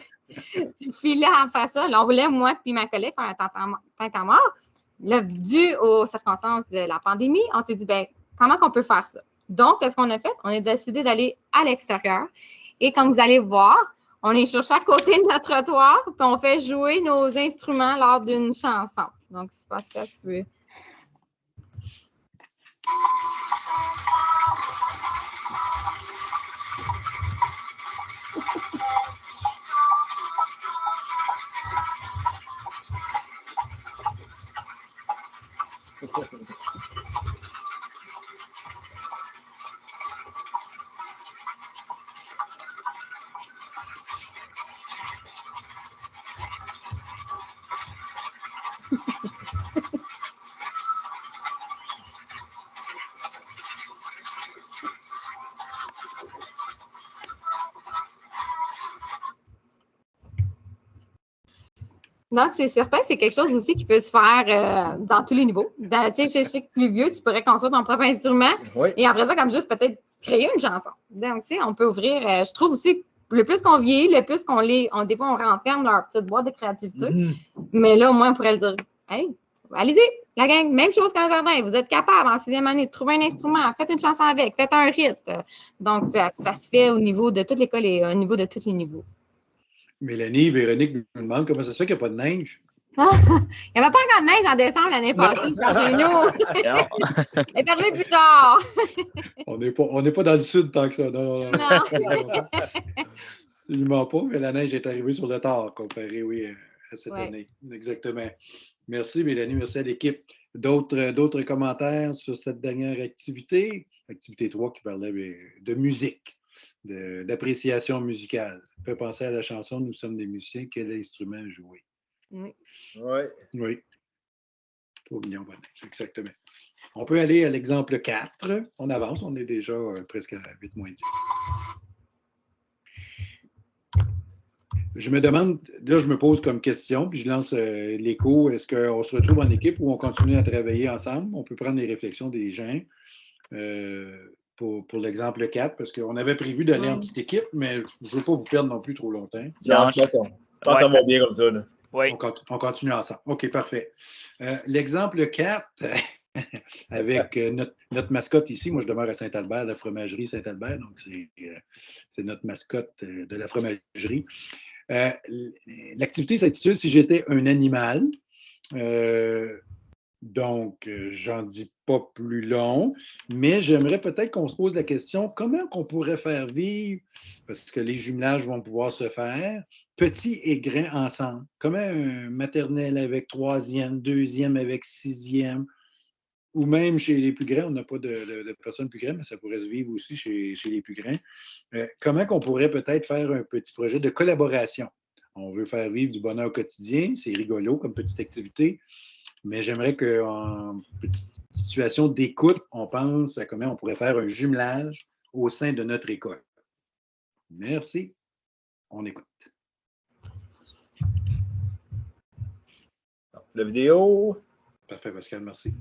Puis là, en face ça, là, on voulait, moi puis ma collègue, faire un tente à mort. Là, dû aux circonstances de la pandémie, on s'est dit, ben, comment qu'on peut faire ça? Donc, qu'est-ce qu'on a fait? On a décidé d'aller à l'extérieur. Et comme vous allez voir, on est sur chaque côté de notre trottoir, puis on fait jouer nos instruments lors d'une chanson. Donc, c'est pas ce que tu veux. Donc, c'est certain, c'est quelque chose aussi qui peut se faire dans tous les niveaux. Tu sais, je sais que plus vieux, tu pourrais construire ton propre instrument. Oui. Et après ça, comme juste peut-être créer une chanson. Donc, tu sais, on peut ouvrir. Je trouve aussi, le plus qu'on vieillit, le plus des fois, on renferme leur petite boîte de créativité. Mais là, au moins, on pourrait le dire, hey, allez-y, la gang, même chose qu'en jardin. Vous êtes capable, en 6e année, de trouver un instrument, faites une chanson avec, faites un rythme. Donc, ça se fait au niveau de toute l'école et au niveau de tous les niveaux. Mélanie, Véronique me demande comment ça se fait qu'il n'y a pas de neige. Il n'y avait pas encore de neige en décembre l'année passée, chez nous. Elle est arrivée plus tard. On n'est pas dans le sud tant que ça. Non. Absolument pas, mais la neige est arrivée sur le tard comparé, oui, à cette année. Exactement. Merci, Mélanie. Merci à l'équipe. D'autres commentaires sur cette dernière activité? Activité 3 qui parlait de musique, d'appréciation musicale. On peut penser à la chanson « Nous sommes des musiciens », quel instrument jouer? Oui. Trop mignon, exactement. On peut aller à l'exemple 4. On avance, on est déjà presque à 8 moins 10. Je me demande, là, je me pose comme question, puis je lance l'écho. Est-ce qu'on se retrouve en équipe ou on continue à travailler ensemble? On peut prendre les réflexions des gens pour l'exemple 4, parce qu'on avait prévu d'aller en petite équipe, mais je ne veux pas vous perdre non plus trop longtemps. Non, je pense que ça va bien comme ça. Là. Oui. On continue ensemble. OK, parfait. L'exemple 4, avec notre mascotte ici, moi je demeure à Saint-Albert, la fromagerie Saint-Albert, donc c'est notre mascotte de la fromagerie. L'activité s'intitule « Si j'étais un animal ». Donc, j'en dis pas plus long, mais j'aimerais peut-être qu'on se pose la question, comment qu'on pourrait faire vivre, parce que les jumelages vont pouvoir se faire, petits et grands ensemble. Comment un maternel avec 3e, 2e avec 6e, ou même chez les plus grands, on n'a pas de personnes plus grandes, mais ça pourrait se vivre aussi chez les plus grands. Comment qu'on pourrait peut-être faire un petit projet de collaboration? On veut faire vivre du bonheur quotidien, c'est rigolo comme petite activité, mais j'aimerais qu'en petite situation d'écoute, on pense à comment on pourrait faire un jumelage au sein de notre école. Merci. On écoute. La vidéo. Parfait, Pascal, merci.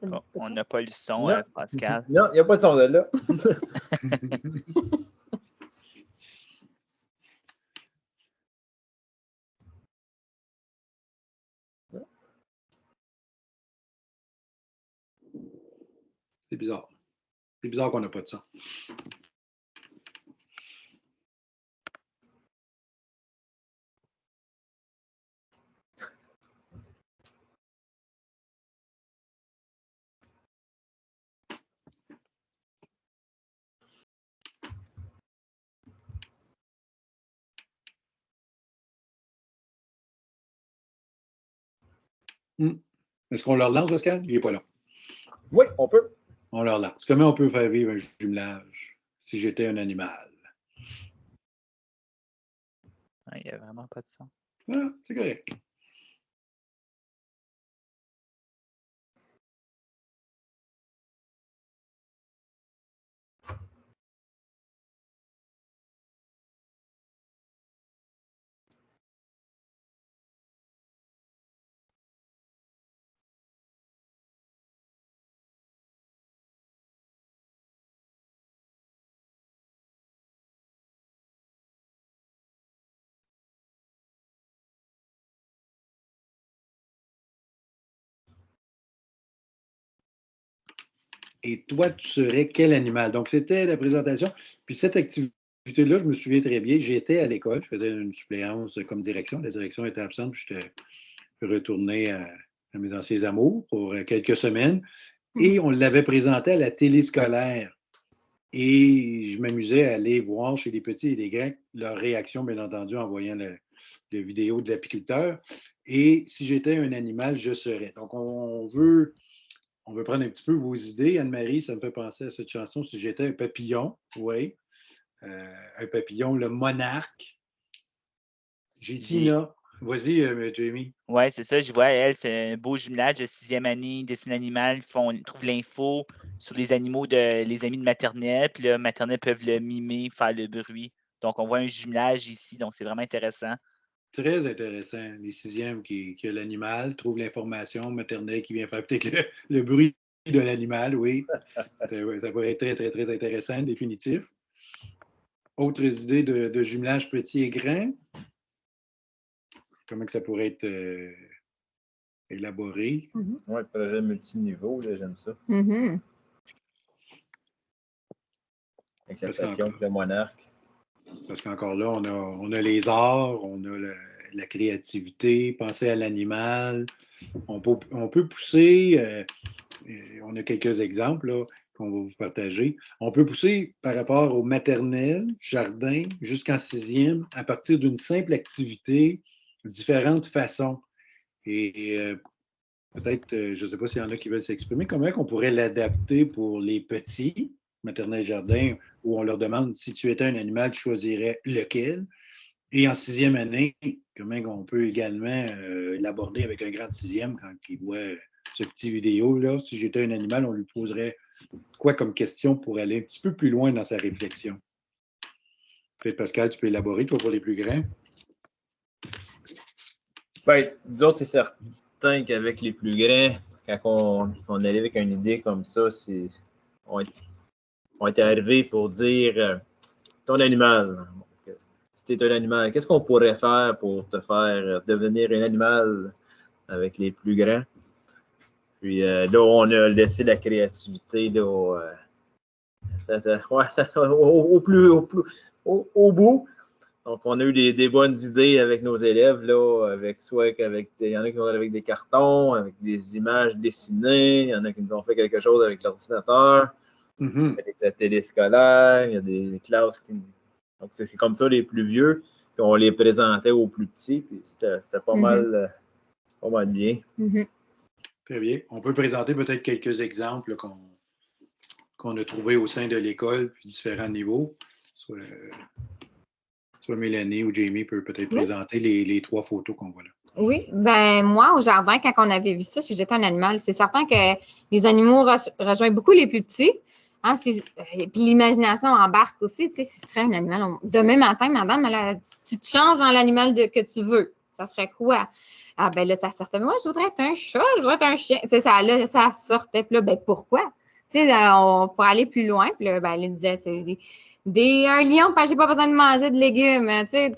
Oh, on n'a pas le son, Pascal. Non, il n'y a pas de son de là. C'est bizarre. C'est bizarre qu'on n'a pas de son. Est-ce qu'on leur lance, Pascal? Il n'est pas là. Oui, on peut. On leur lance. Comment on peut faire vivre un jumelage si j'étais un animal? Il n'y a vraiment pas de son. Ah, c'est correct. et toi, tu serais quel animal? Donc, c'était la présentation. Puis cette activité-là, je me souviens très bien, j'étais à l'école, je faisais une suppléance comme direction. La direction était absente, puis j'étais retourné à mes anciens amours pour quelques semaines. Et on l'avait présenté à la télé scolaire. Et je m'amusais à aller voir chez les petits et les grands leur réaction, bien entendu, en voyant la vidéo de l'apiculteur. Et si j'étais un animal, je serais. Donc, on veut prendre un petit peu vos idées. Anne-Marie, ça me fait penser à cette chanson. Si j'étais un papillon, oui. Un papillon, le monarque. J'ai Tina. Vas-y, Jamie. Oui, c'est ça. Je vois, elle, c'est un beau jumelage de 6e année, dessine animal. Ils trouvent l'info sur les animaux les amis de maternelle. Puis là, maternelle peuvent le mimer, faire le bruit. Donc, on voit un jumelage ici. Donc, c'est vraiment intéressant. Très intéressant. Les 6e qui a l'animal trouvent l'information maternelle qui vient faire peut-être le bruit de l'animal, oui. Ça pourrait être très, très, très intéressant, définitif. Autres idées de jumelage petit et grand? Comment que ça pourrait être élaboré? Oui, projet multiniveau, là, j'aime ça. Avec le papillon et le monarque. Parce qu'encore là, on a les arts, on a la créativité, penser à l'animal. On peut pousser, on a quelques exemples là, qu'on va vous partager. On peut pousser par rapport au maternel, jardin, jusqu'en 6e, à partir d'une simple activité, différentes façons. Et peut-être, je ne sais pas s'il y en a qui veulent s'exprimer, comment on pourrait l'adapter pour les petits, maternelle jardin, où on leur demande si tu étais un animal, tu choisirais lequel. Et en 6e année, comment on peut également l'aborder avec un grand 6e quand il voit ce petit vidéo-là. Si j'étais un animal, on lui poserait quoi comme question pour aller un petit peu plus loin dans sa réflexion? Peut-être, Pascal, tu peux élaborer, toi, pour les plus grands? Bien, nous autres, c'est certain qu'avec les plus grands, quand on allait avec une idée comme ça, on est arrivé pour dire ton animal. Si tu es un animal, qu'est-ce qu'on pourrait faire pour te faire devenir un animal avec les plus grands? Puis là, on a laissé la créativité là, au bout. Donc, on a eu des bonnes idées avec nos élèves, là, il y en a qui ont avec des cartons, avec des images dessinées, il y en a qui nous ont fait quelque chose avec l'ordinateur, avec la télé scolaire, il y a des classes qui... Donc, c'est comme ça les plus vieux, puis on les présentait aux plus petits, puis c'était pas mal bien. Très bien. On peut présenter peut-être quelques exemples qu'on a trouvés au sein de l'école, puis différents niveaux. Soit Mélanie ou Jamie peut peut-être présenter les 3 photos qu'on voit là. Oui, ben moi, au jardin, quand on avait vu ça, si j'étais un animal, c'est certain que les animaux rejoignent beaucoup les plus petits. Hein, puis l'imagination embarque aussi. Tu sais, si tu serais un animal, demain matin, madame, tu te changes dans l'animal que tu veux. Ça serait quoi? Ah, ben là, ça sortait. Moi, je voudrais être un chat, je voudrais être un chien. Tu sais, ça sortait. Puis là, ben pourquoi? Tu sais, pour aller plus loin, puis là, ben, elle disait, tu sais, un lion, parce que j'ai pas besoin de manger de légumes. Tu sais,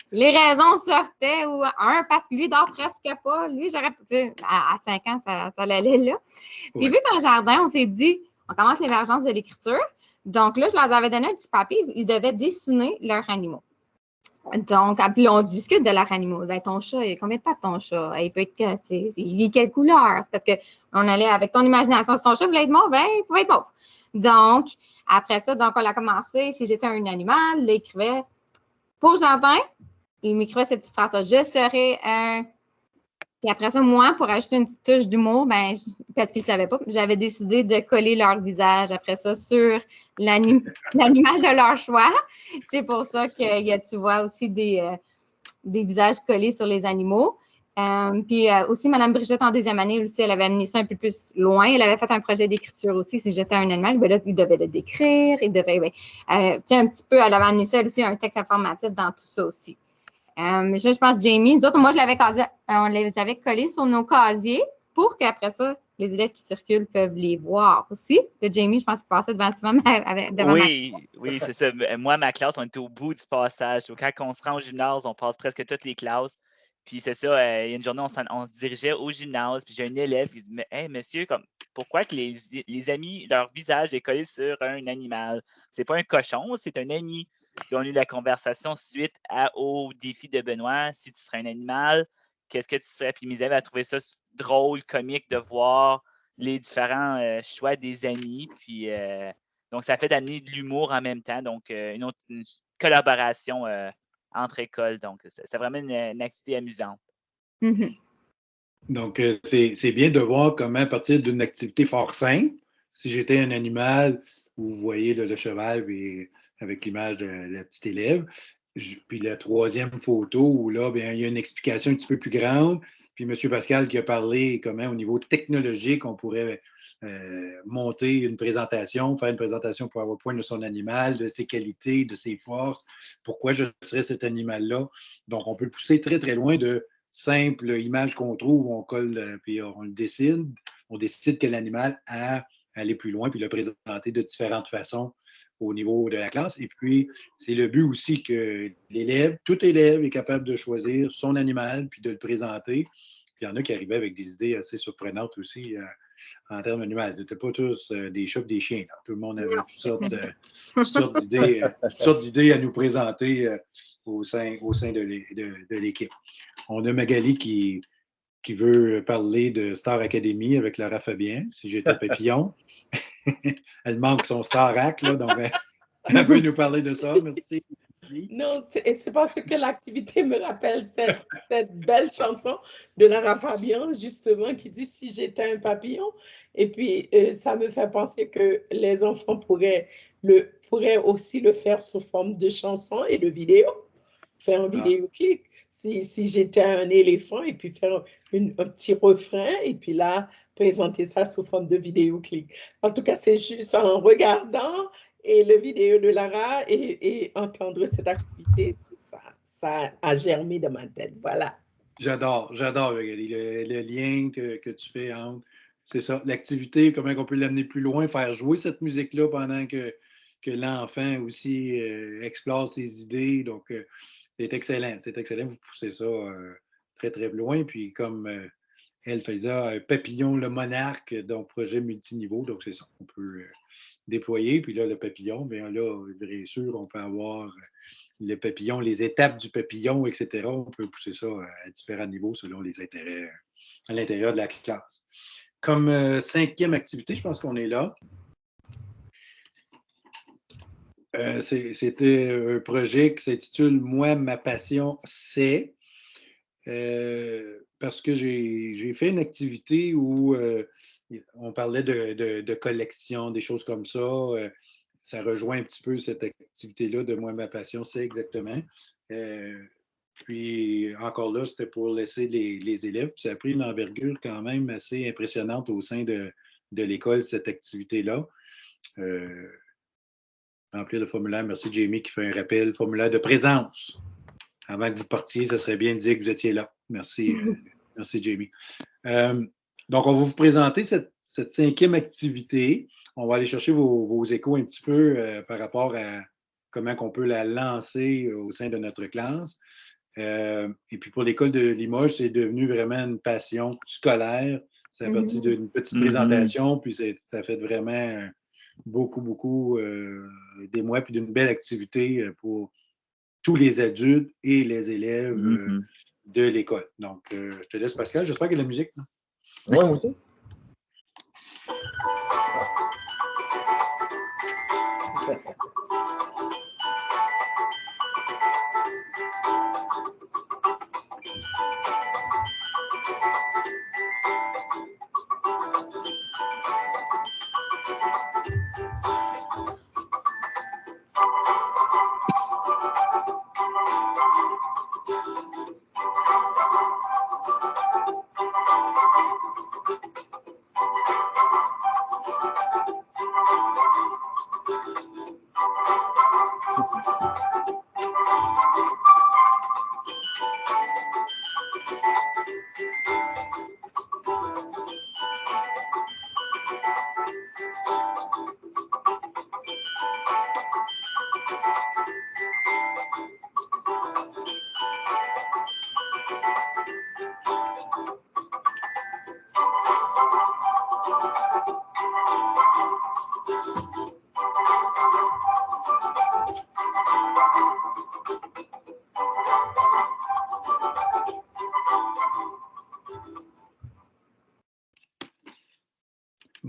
les raisons sortaient, ou parce que lui dort presque pas. Lui, j'aurais pu, à 5 ans, ça allait là. Puis vu qu'en jardin, on s'est dit, on commence l'émergence de l'écriture. Donc là, je leur avais donné un petit papier, ils devaient dessiner leurs animaux. Donc, puis on discute de leurs animaux. Ben, ton chat, il y a combien de pattes ton chat? Il peut être, il est quelle couleur? Parce qu'on allait avec ton imagination. Si ton chat voulait être mauve, ben, il pouvait être mauve. Donc, après ça, on a commencé. Si j'étais un animal, il écrivait pour jardin, il m'écrivait cette petite phrase-là. Je serais un. Puis après ça, moi, pour ajouter une petite touche d'humour, ben, parce qu'ils ne savaient pas, j'avais décidé de coller leur visage après ça sur l'animal de leur choix. C'est pour ça que tu vois aussi des visages collés sur les animaux. Puis aussi, Mme Brigitte, en 2e année, aussi, elle avait amené ça un peu plus loin. Elle avait fait un projet d'écriture aussi. Si j'étais un animal, ben là, il devait le décrire. Il devait, un petit peu, elle avait amené ça aussi, un texte informatif dans tout ça aussi. Je pense Jamie, nous autres, moi, on les avait collés sur nos casiers pour qu'après ça, les élèves qui circulent peuvent les voir aussi. Le Jamie, je pense qu'il passait devant souvent devant Oui, c'est ça. Moi, ma classe, on était au bout du passage. Donc, quand on se rend au gymnase, on passe presque toutes les classes. Puis c'est ça, il y a une journée, on se dirigeait au gymnase, puis j'ai un élève qui dit Hey, monsieur, pourquoi que les amis, leur visage est collé sur un animal? C'est pas un cochon, c'est un ami. Puis on a eu la conversation suite au défi de Benoît. Si tu serais un animal, qu'est-ce que tu serais? Puis mes élèves a trouvé ça drôle, comique de voir les différents choix des amis. Puis donc, ça fait d'amener de l'humour en même temps. Donc, une collaboration entre écoles. Donc, c'est vraiment une activité amusante. Mhm. Donc, c'est bien de voir comment, à partir d'une activité fort simple, si j'étais un animal, où vous voyez le cheval avec l'image de la petite élève, puis la troisième photo, où là, bien, il y a une explication un petit peu plus grande, puis M. Pascal qui a parlé comment, au niveau technologique, on pourrait monter une présentation, faire une présentation PowerPoint de son animal, de ses qualités, de ses forces, pourquoi je serais cet animal-là. Donc, on peut le pousser très, très loin de simple image qu'on trouve, on colle, puis on le décide. On décide quel animal a aller plus loin, puis le présenter de différentes façons au niveau de la classe. Et puis, c'est le but aussi que tout élève est capable de choisir son animal, puis de le présenter. Puis il y en a qui arrivaient avec des idées assez surprenantes aussi en termes animaux. Ce n'étaient pas tous des chats et des chiens. Là. Tout le monde avait toutes sortes d'idées à nous présenter au sein de l'équipe. On a Magali qui veut parler de Star Academy avec Lara Fabien, si j'étais papillon. Elle manque son Star Act, là, donc elle peut nous parler de ça. Merci. Non, c'est parce que l'activité me rappelle cette belle chanson de Lara Fabian, justement, qui dit « Si j'étais un papillon ». Et puis, ça me fait penser que les enfants pourraient aussi le faire sous forme de chanson et de vidéo, faire un vidéoclip. Si j'étais un éléphant, et puis faire un petit refrain, et puis là, présenter ça sous forme de vidéoclip. En tout cas, c'est juste en regardant et le vidéo de Lara et entendre cette activité, ça a germé dans ma tête. Voilà. J'adore, Magali, le lien que tu fais entre, c'est ça, l'activité, comment on peut l'amener plus loin, faire jouer cette musique-là pendant que l'enfant aussi explore ses idées. Donc, c'est excellent, vous poussez ça très, très loin. Puis comme elle faisait Papillon le monarque, donc projet multiniveau, donc c'est ça, on peut déployer. Puis là, le papillon, bien là, bien sûr, on peut avoir le papillon, les étapes du papillon, etc. On peut pousser ça à différents niveaux selon les intérêts à l'intérieur de la classe. Comme cinquième activité, je pense qu'on est là. C'était un projet qui s'intitule « Moi, ma passion, c'est ». Parce que j'ai fait une activité où on parlait de collection, des choses comme ça. Ça rejoint un petit peu cette activité-là de Moi, ma passion, c'est exactement. Puis encore là, c'était pour laisser les élèves. Puis ça a pris une envergure quand même assez impressionnante au sein de l'école, cette activité-là. Remplir le formulaire. Merci Jamie qui fait un rappel. Formulaire de présence. Avant que vous partiez, ça serait bien de dire que vous étiez là. Merci, merci Jamie. Donc, on va vous présenter cette cinquième activité. On va aller chercher vos échos un petit peu par rapport à comment on peut la lancer au sein de notre classe. Et puis pour l'école de Limoges, c'est devenu vraiment une passion scolaire. C'est à partir d'une petite présentation, puis ça fait vraiment beaucoup d'émoi, puis d'une belle activité pour tous les adultes et les élèves de l'école. Donc, je te laisse, Pascal. J'espère qu'il y a de la musique. Oui, moi aussi.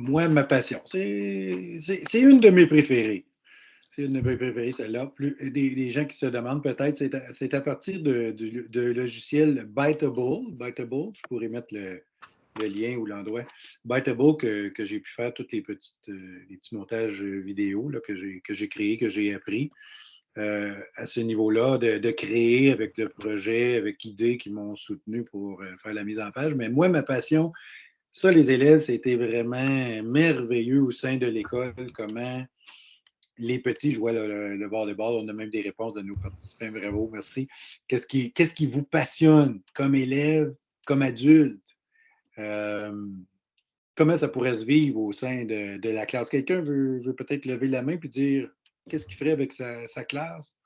moi, ma passion. C'est une de mes préférées. C'est une de mes préférées, celle-là. Des gens qui se demandent peut-être, c'est à partir de logiciel Byteable. Byteable, je pourrais mettre le lien ou l'endroit. Byteable que j'ai pu faire tous les petits montages vidéo là, que j'ai créés, que j'ai appris. À ce niveau-là, de créer avec le projet, avec idées qui m'ont soutenu pour faire la mise en page. Mais moi, ma passion, ça, les élèves, c'était vraiment merveilleux au sein de l'école, comment les petits, je vois le bord de bord, on a même des réponses de nos participants, bravo, merci. Qu'est-ce qui vous passionne comme élève, comme adulte? Comment ça pourrait se vivre au sein de la classe? Quelqu'un veut peut-être lever la main et dire qu'est-ce qu'il ferait avec sa classe?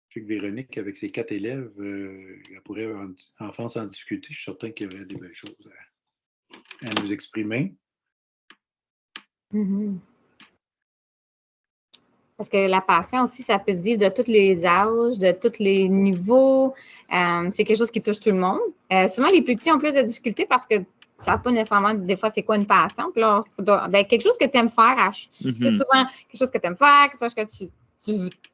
Je sais que Véronique, avec ses 4 élèves, elle pourrait avoir une enfance en difficulté. Je suis certain qu'il y aurait des belles choses à nous exprimer. Mm-hmm. Parce que la passion aussi, ça peut se vivre de tous les âges, de tous les niveaux. C'est quelque chose qui touche tout le monde. Souvent, les plus petits ont plus de difficultés parce que ça ne savent pas nécessairement des fois c'est quoi une passion. Puis là, quelque chose que tu aimes faire. Souvent, quelque chose que tu aimes faire, quelque chose que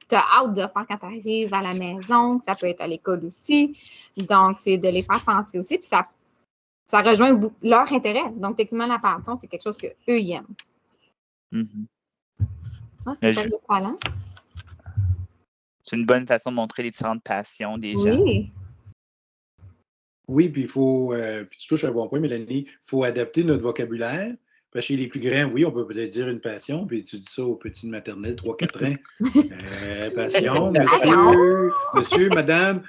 tu as hâte de faire quand tu arrives à la maison. Ça peut être à l'école aussi. Donc, c'est de les faire penser aussi. Puis ça rejoint leur intérêt. Donc, techniquement, la passion, c'est quelque chose qu'eux, ils aiment. C'est pas le talent. C'est une bonne façon de montrer les différentes passions des gens. Oui, puis il faut, puis tu touches un bon point, Mélanie, il faut adapter notre vocabulaire. Parce que chez les plus grands, oui, on peut peut-être dire une passion, puis tu dis ça aux petits de maternelle, 3-4 ans. Passion, monsieur, madame,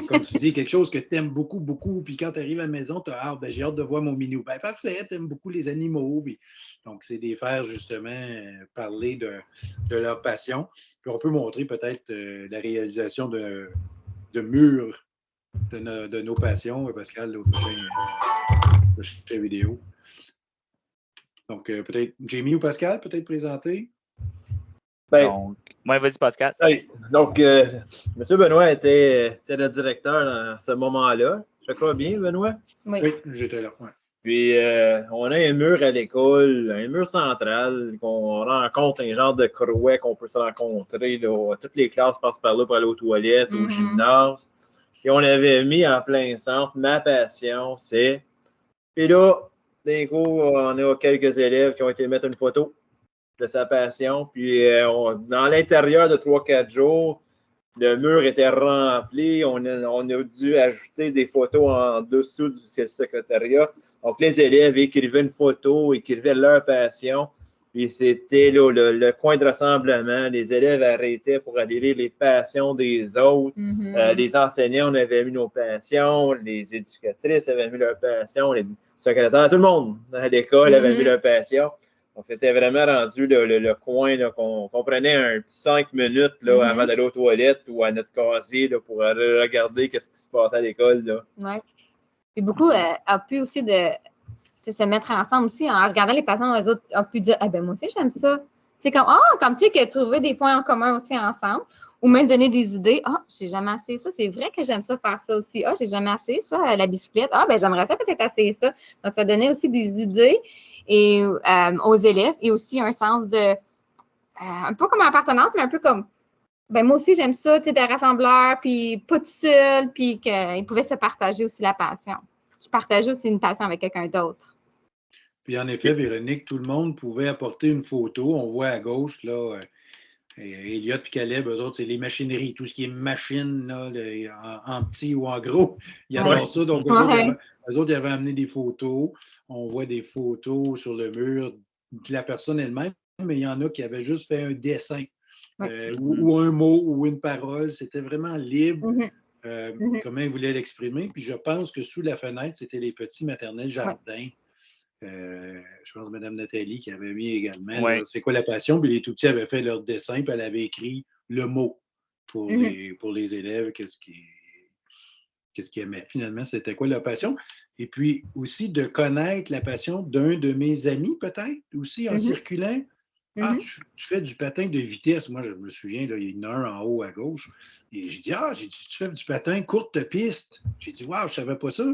comme tu dis, quelque chose que tu aimes beaucoup, beaucoup, puis quand tu arrives à la maison, tu as hâte, j'ai hâte de voir mon minou. Ben, parfait, tu aimes beaucoup les animaux. Puis, donc, c'est des faire justement parler de leur passion. Puis on peut montrer peut-être la réalisation de murs de nos passions, Pascal, au prochain vidéo. Donc, peut-être Jamie ou Pascal, peut-être présenter? Donc, vas-y, Pascal. Donc, M. Benoît était le directeur dans ce moment-là. Je crois bien, Benoît? Oui, j'étais là. Ouais. Puis, on a un mur à l'école, un mur central, qu'on rencontre un genre de croix qu'on peut se rencontrer. Là, toutes les classes passent par là pour aller aux toilettes, au gymnase. Et on avait mis en plein centre ma passion, c'est. Puis là, d'un coup, on a quelques élèves qui ont été mettre une photo de sa passion. Puis, dans l'intérieur de 3-4 jours, le mur était rempli. On a dû ajouter des photos en dessous du secrétariat. Donc, les élèves écrivaient une photo, écrivaient leur passion. Puis, c'était là, le coin de rassemblement. Les élèves arrêtaient pour aller lire les passions des autres. Les enseignants, on avait mis nos passions. Les éducatrices avaient mis leurs passions. Les secrétaires, tout le monde à l'école avait mis leur passion. Donc, c'était vraiment rendu le coin qu'on prenait un petit 5 minutes là, avant d'aller aux toilettes ou à notre casier là, pour aller regarder ce qui se passait à l'école. Oui. Puis beaucoup a pu aussi se mettre ensemble aussi en regardant les patients, les autres ont pu dire moi aussi, j'aime ça. C'est comme tu sais, que trouver des points en commun aussi ensemble ou même donner des idées. J'ai jamais essayé ça. C'est vrai que j'aime ça faire ça aussi. J'ai jamais essayé ça, la bicyclette. J'aimerais ça peut-être essayer ça. Donc, ça donnait aussi des idées aux élèves et aussi un sens de un peu comme appartenance, mais un peu comme moi aussi, j'aime ça, tu sais, des rassembleurs, puis pas tout seul, puis qu'ils pouvaient se partager aussi la passion. Je partageais aussi une passion avec quelqu'un d'autre. Puis en effet, Véronique, tout le monde pouvait apporter une photo. On voit à gauche, là, Elliot et Caleb, eux autres, c'est les machineries, tout ce qui est machine, là, en petit ou en gros. Il y avait ça. Donc, eux autres, ils avaient amené des photos. On voit des photos sur le mur de la personne elle-même, mais il y en a qui avaient juste fait un dessin. Ou un mot ou une parole. C'était vraiment libre. Comment ils voulaient l'exprimer. Puis je pense que sous la fenêtre, c'était les petits maternels jardins. Je pense que Mme Nathalie qui avait mis également c'est quoi la passion. Puis les tout petits avaient fait leur dessin, puis elle avait écrit le mot pour les élèves, qu'est-ce qu'ils aimaient. Finalement, c'était quoi la passion. Et puis aussi de connaître la passion d'un de mes amis, peut-être, aussi en circulant. Tu fais du patin de vitesse. Moi, je me souviens, là, il y en a un en haut à gauche. Et j'ai dit, tu fais du patin courte piste. J'ai dit, waouh, je ne savais pas ça.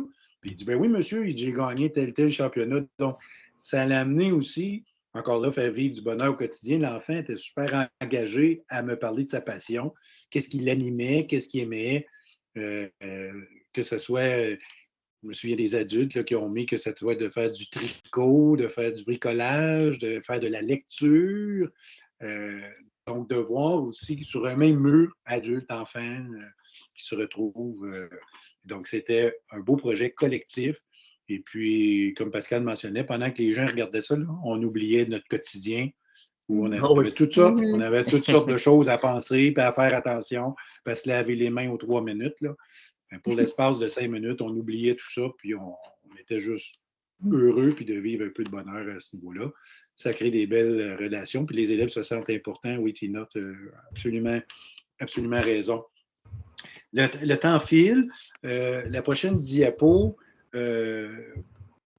Puis il dit, ben oui, monsieur, j'ai gagné tel championnat. Donc, ça l'a amené aussi, encore là, faire vivre du bonheur au quotidien. L'enfant était super engagé à me parler de sa passion, qu'est-ce qui l'animait, qu'est-ce qu'il aimait, que ce soit, je me souviens des adultes là, qui ont mis que ça soit de faire du tricot, de faire du bricolage, de faire de la lecture. Donc, de voir aussi sur un même mur, adultes, enfants, qui se retrouvent. Donc, c'était un beau projet collectif. Et puis, comme Pascal mentionnait, pendant que les gens regardaient ça, là, on oubliait notre quotidien où on avait toutes sortes, on avait toutes sortes de choses à penser, puis à faire attention, puis à se laver les mains aux 3 minutes. Là. Pour l'espace de 5 minutes, on oubliait tout ça, puis on était juste heureux, puis de vivre un peu de bonheur à ce niveau-là. Ça crée des belles relations, puis les élèves se sentent importants. Oui, Tina, tu as absolument raison. Le temps file. La prochaine diapo, je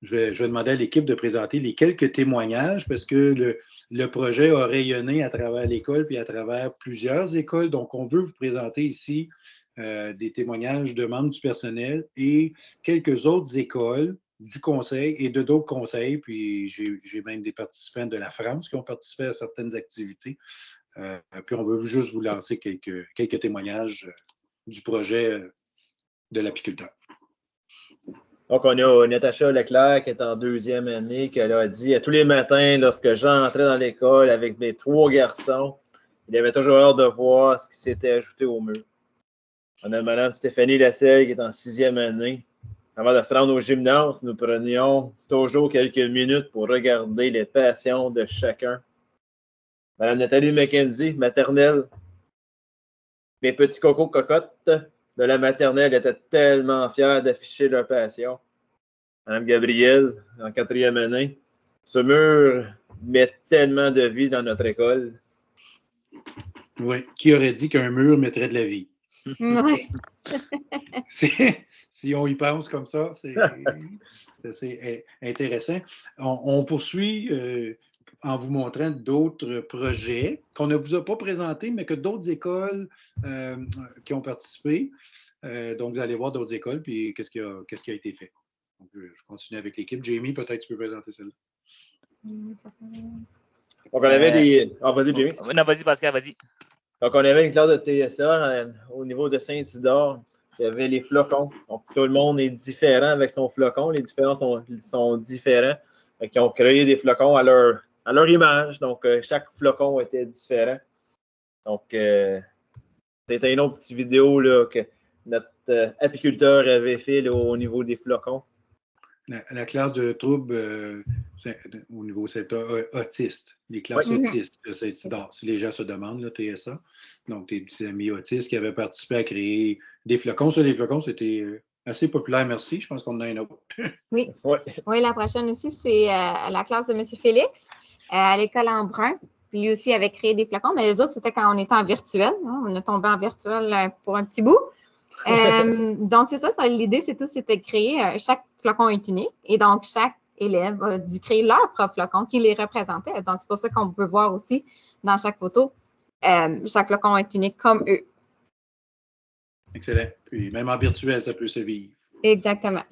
vais demander à l'équipe de présenter les quelques témoignages parce que le projet a rayonné à travers l'école puis à travers plusieurs écoles. Donc, on veut vous présenter ici des témoignages de membres du personnel et quelques autres écoles du conseil et de d'autres conseils. Puis, j'ai même des participants de la France qui ont participé à certaines activités. Puis, on veut juste vous lancer quelques témoignages du projet de l'apiculteur. Donc, on a Natacha Leclerc qui est en 2e année, qui a dit tous les matins, lorsque j'entrais dans l'école avec mes 3 garçons, il avait toujours hâte de voir ce qui s'était ajouté au mur. On a Mme Stéphanie Lasselle qui est en 6e année. Avant de se rendre au gymnase, nous prenions toujours quelques minutes pour regarder les passions de chacun. Mme Nathalie McKenzie, maternelle. Mes petits cocos cocottes de la maternelle étaient tellement fiers d'afficher leur passion. Mme Gabrielle, en 4e année. Ce mur met tellement de vie dans notre école. Oui. Qui aurait dit qu'un mur mettrait de la vie? Oui. Si on y pense comme ça, c'est assez intéressant. On poursuit en vous montrant d'autres projets qu'on ne vous a pas présentés, mais que d'autres écoles qui ont participé. Donc, vous allez voir d'autres écoles, puis qu'est-ce qui a été fait. Donc, je continue avec l'équipe. Jamie, peut-être tu peux présenter celle-là. Donc, on avait des... vas-y, Jamie. Non, vas-y, Pascal, vas-y. Donc, on avait une classe de TSA au niveau de Saint-Isidore. Il y avait les flocons. Donc, tout le monde est différent avec son flocon. Les différents sont différents. Ils ont créé des flocons à leur image. Donc, chaque flocon était différent. Donc, c'était une autre petite vidéo là, que notre apiculteur avait fait là, au niveau des flocons. La classe de troubles au niveau c'est autiste, les classes autistes de Saint-Isidore. Si les gens se demandent, le TSA, donc des petits amis autistes qui avaient participé à créer des flocons. Ça, les flocons, c'était assez populaire, merci. Je pense qu'on en a un autre. Oui. Oui, la prochaine aussi, c'est la classe de M. Félix à l'école en brun. Lui aussi avait créé des flocons, mais les autres, c'était quand on était en virtuel. Hein? On est tombé en virtuel pour un petit bout. Donc, c'est ça, l'idée, c'était de créer, chaque flocon est unique, et donc chaque élève a dû créer leur propre flocon qui les représentait. Donc, c'est pour ça qu'on peut voir aussi dans chaque photo, chaque flocon est unique comme eux. Excellent. Puis, même en virtuel, ça peut se vivre. Exactement.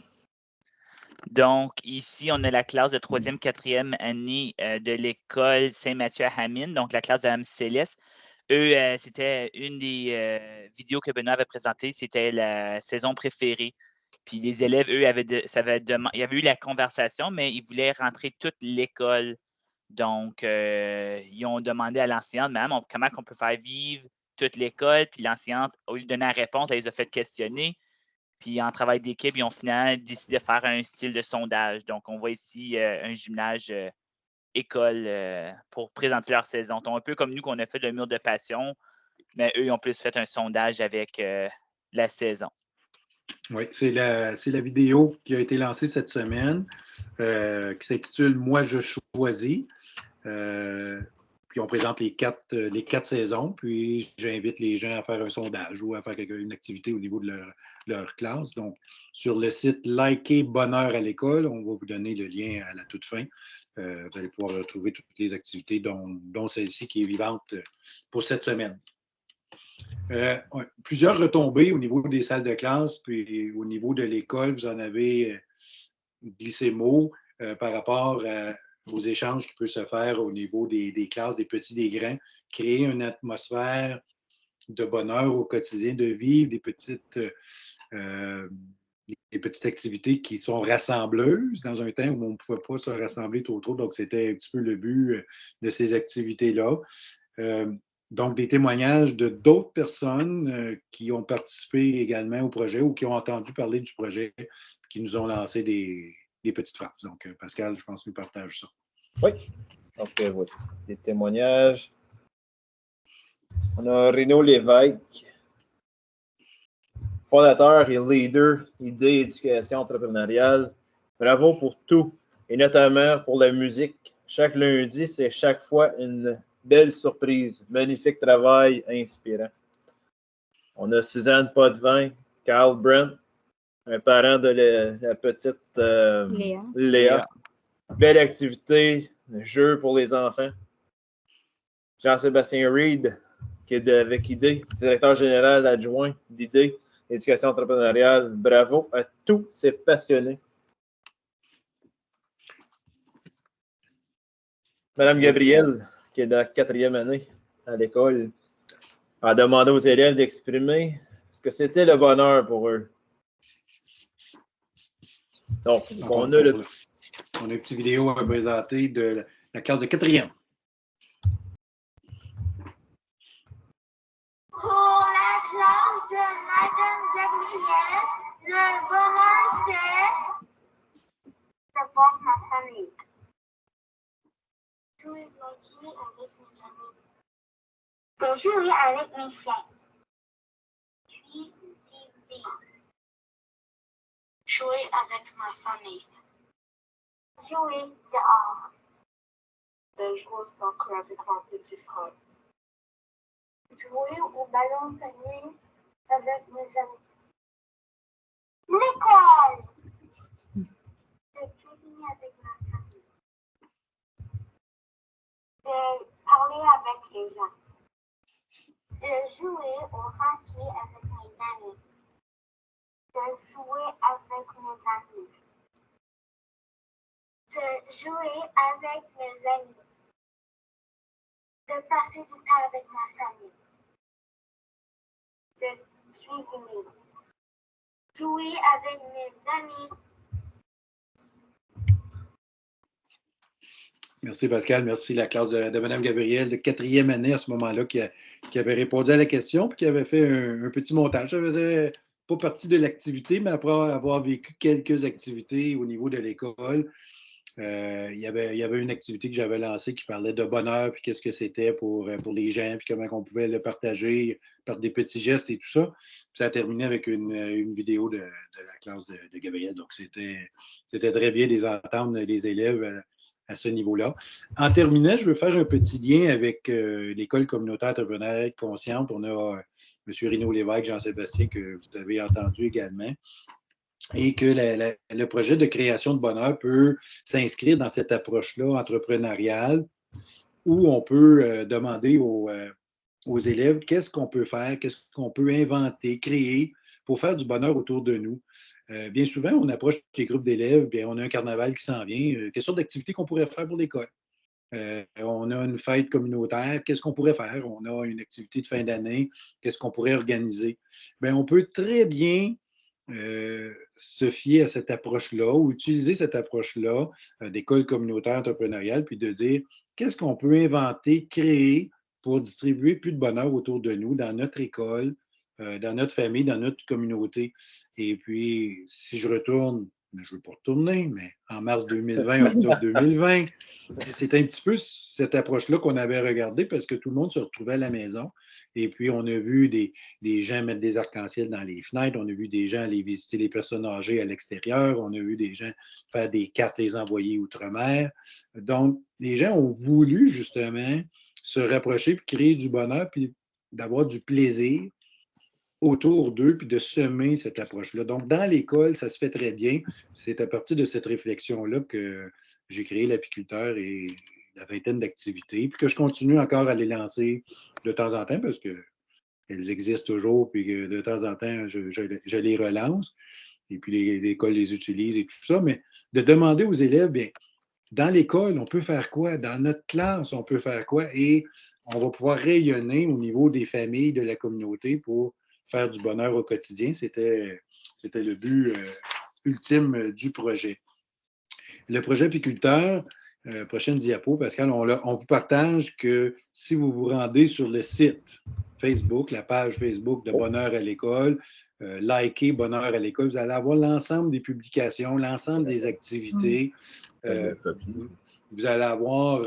Donc, ici, on a la classe de 3e, 4e année de l'école Saint-Mathieu à Hamine, donc la classe de Mme Céleste. Eux, c'était une des vidéos que Benoît avait présentées, c'était la saison préférée. Puis les élèves, eux, ils avaient eu la conversation, mais ils voulaient rentrer toute l'école. Donc, ils ont demandé à l'enseignante, Madame, comment on peut faire vivre toute l'école? Puis l'enseignante, au lieu de donner la réponse, elle les a fait questionner. Puis en travail d'équipe, ils ont finalement décidé de faire un style de sondage. Donc, on voit ici un gymnase école pour présenter leur saison. Donc, un peu comme nous qu'on a fait le mur de passion, mais eux, ils ont plus fait un sondage avec la saison. Oui, c'est la vidéo qui a été lancée cette semaine, qui s'intitule « Moi, je choisis ». Puis on présente les quatre saisons, puis j'invite les gens à faire un sondage ou à faire une activité au niveau de leur classe. Donc, sur le site Liker Bonheur à l'école, on va vous donner le lien à la toute fin. Vous allez pouvoir retrouver toutes les activités, dont celle-ci qui est vivante pour cette semaine. Plusieurs retombées au niveau des salles de classe, puis au niveau de l'école, vous en avez glissé mot. par rapport aux échanges qui peuvent se faire au niveau des classes, des petits, des grands, créer une atmosphère de bonheur au quotidien, de vivre des petites activités qui sont rassembleuses dans un temps où on ne pouvait pas se rassembler trop. Donc, c'était un petit peu le but de ces activités-là. Donc, des témoignages de d'autres personnes qui ont participé également au projet ou qui ont entendu parler du projet, qui nous ont lancé des petites phrases. Donc, Pascal, je pense, nous partage ça. Oui. Donc, voici des témoignages. On a Renaud Lévesque, fondateur et leader idée éducation entrepreneuriale. Bravo pour tout, et notamment pour la musique. Chaque lundi, c'est chaque fois une belle surprise. Magnifique travail inspirant. On a Suzanne Potvin, Carl Brent, un parent de la petite Léa. Belle activité, jeu pour les enfants. Jean-Sébastien Reed, qui est avec IDÉ, directeur général adjoint d'IDÉ, éducation entrepreneuriale. Bravo à tous ces passionnés. Madame Gabrielle, qui est dans la 4e année à l'école, a demandé aux élèves d'exprimer ce que c'était le bonheur pour eux. Donc, on a une petite vidéo à présenter de la classe de 4e. Pour la classe de Madame Gabrielle, le bonheur, c'est de voir ma famille. Jouer avec mes amis. De jouer avec mes chiens. Puis vivre. Jouer avec ma famille. Jouer dehors. De jouer au soccer avec mon petit frère. Jouer au ballon tennis avec mes amis. L'école! De cuisiner avec ma famille. De parler avec les gens. De jouer au hockey avec mes amis. De jouer avec mes amis. De jouer avec mes amis. De passer du temps avec ma famille. De cuisiner. Jouer avec mes amis. Merci Pascal, merci la classe de Mme Gabrielle de 4e année à ce moment-là qui avait répondu à la question et qui avait fait un petit montage. Ça faisait pas partie de l'activité, mais après avoir vécu quelques activités au niveau de l'école, il y avait une activité que j'avais lancée qui parlait de bonheur, puis qu'est-ce que c'était pour les gens, puis comment on pouvait le partager par des petits gestes et tout ça. Puis ça a terminé avec une vidéo de la classe de Gabrielle. Donc, c'était très bien de les entendre, les élèves, à ce niveau-là. En terminant, je veux faire un petit lien avec l'école communautaire entrepreneuriale consciente. On a M. Renaud Lévesque, Jean-Sébastien, que vous avez entendu également, et que le projet de création de bonheur peut s'inscrire dans cette approche-là entrepreneuriale où on peut demander aux élèves qu'est-ce qu'on peut faire, qu'est-ce qu'on peut inventer, créer pour faire du bonheur autour de nous. Bien souvent, on approche les groupes d'élèves, bien, on a un carnaval qui s'en vient. Quelle sorte d'activités qu'on pourrait faire pour l'école? On a une fête communautaire, qu'est-ce qu'on pourrait faire? On a une activité de fin d'année, qu'est-ce qu'on pourrait organiser? Bien, on peut très bien se fier à cette approche-là ou utiliser cette approche-là d'école communautaire entrepreneuriale, puis de dire qu'est-ce qu'on peut inventer, créer pour distribuer plus de bonheur autour de nous, dans notre école, dans notre famille, dans notre communauté. Et puis, si je retourne, mais je ne veux pas retourner, mais en mars 2020, octobre 2020, c'est un petit peu cette approche-là qu'on avait regardée parce que tout le monde se retrouvait à la maison. Et puis, on a vu des gens mettre des arcs-en-ciel dans les fenêtres, on a vu des gens aller visiter les personnes âgées à l'extérieur, on a vu des gens faire des cartes, les envoyer outre-mer. Donc, les gens ont voulu justement se rapprocher puis créer du bonheur puis d'avoir du plaisir autour d'eux, puis de semer cette approche-là. Donc, dans l'école, ça se fait très bien. C'est à partir de cette réflexion-là que j'ai créé l'apiculteur et la vingtaine d'activités, puis que je continue encore à les lancer de temps en temps, parce qu'elles existent toujours, puis que de temps en temps, je les relance. et puis l'école les utilise et tout ça, mais de demander aux élèves, bien, dans l'école, on peut faire quoi? Dans notre classe, on peut faire quoi? Et on va pouvoir rayonner au niveau des familles, de la communauté pour faire du bonheur au quotidien. C'était le but ultime du projet. Le projet apiculteur, prochaine diapo, Pascal, on vous partage que si vous vous rendez sur le site Facebook, la page Facebook de Bonheur à l'école, likez Bonheur à l'école, vous allez avoir l'ensemble des publications, l'ensemble des activités. Vous allez avoir...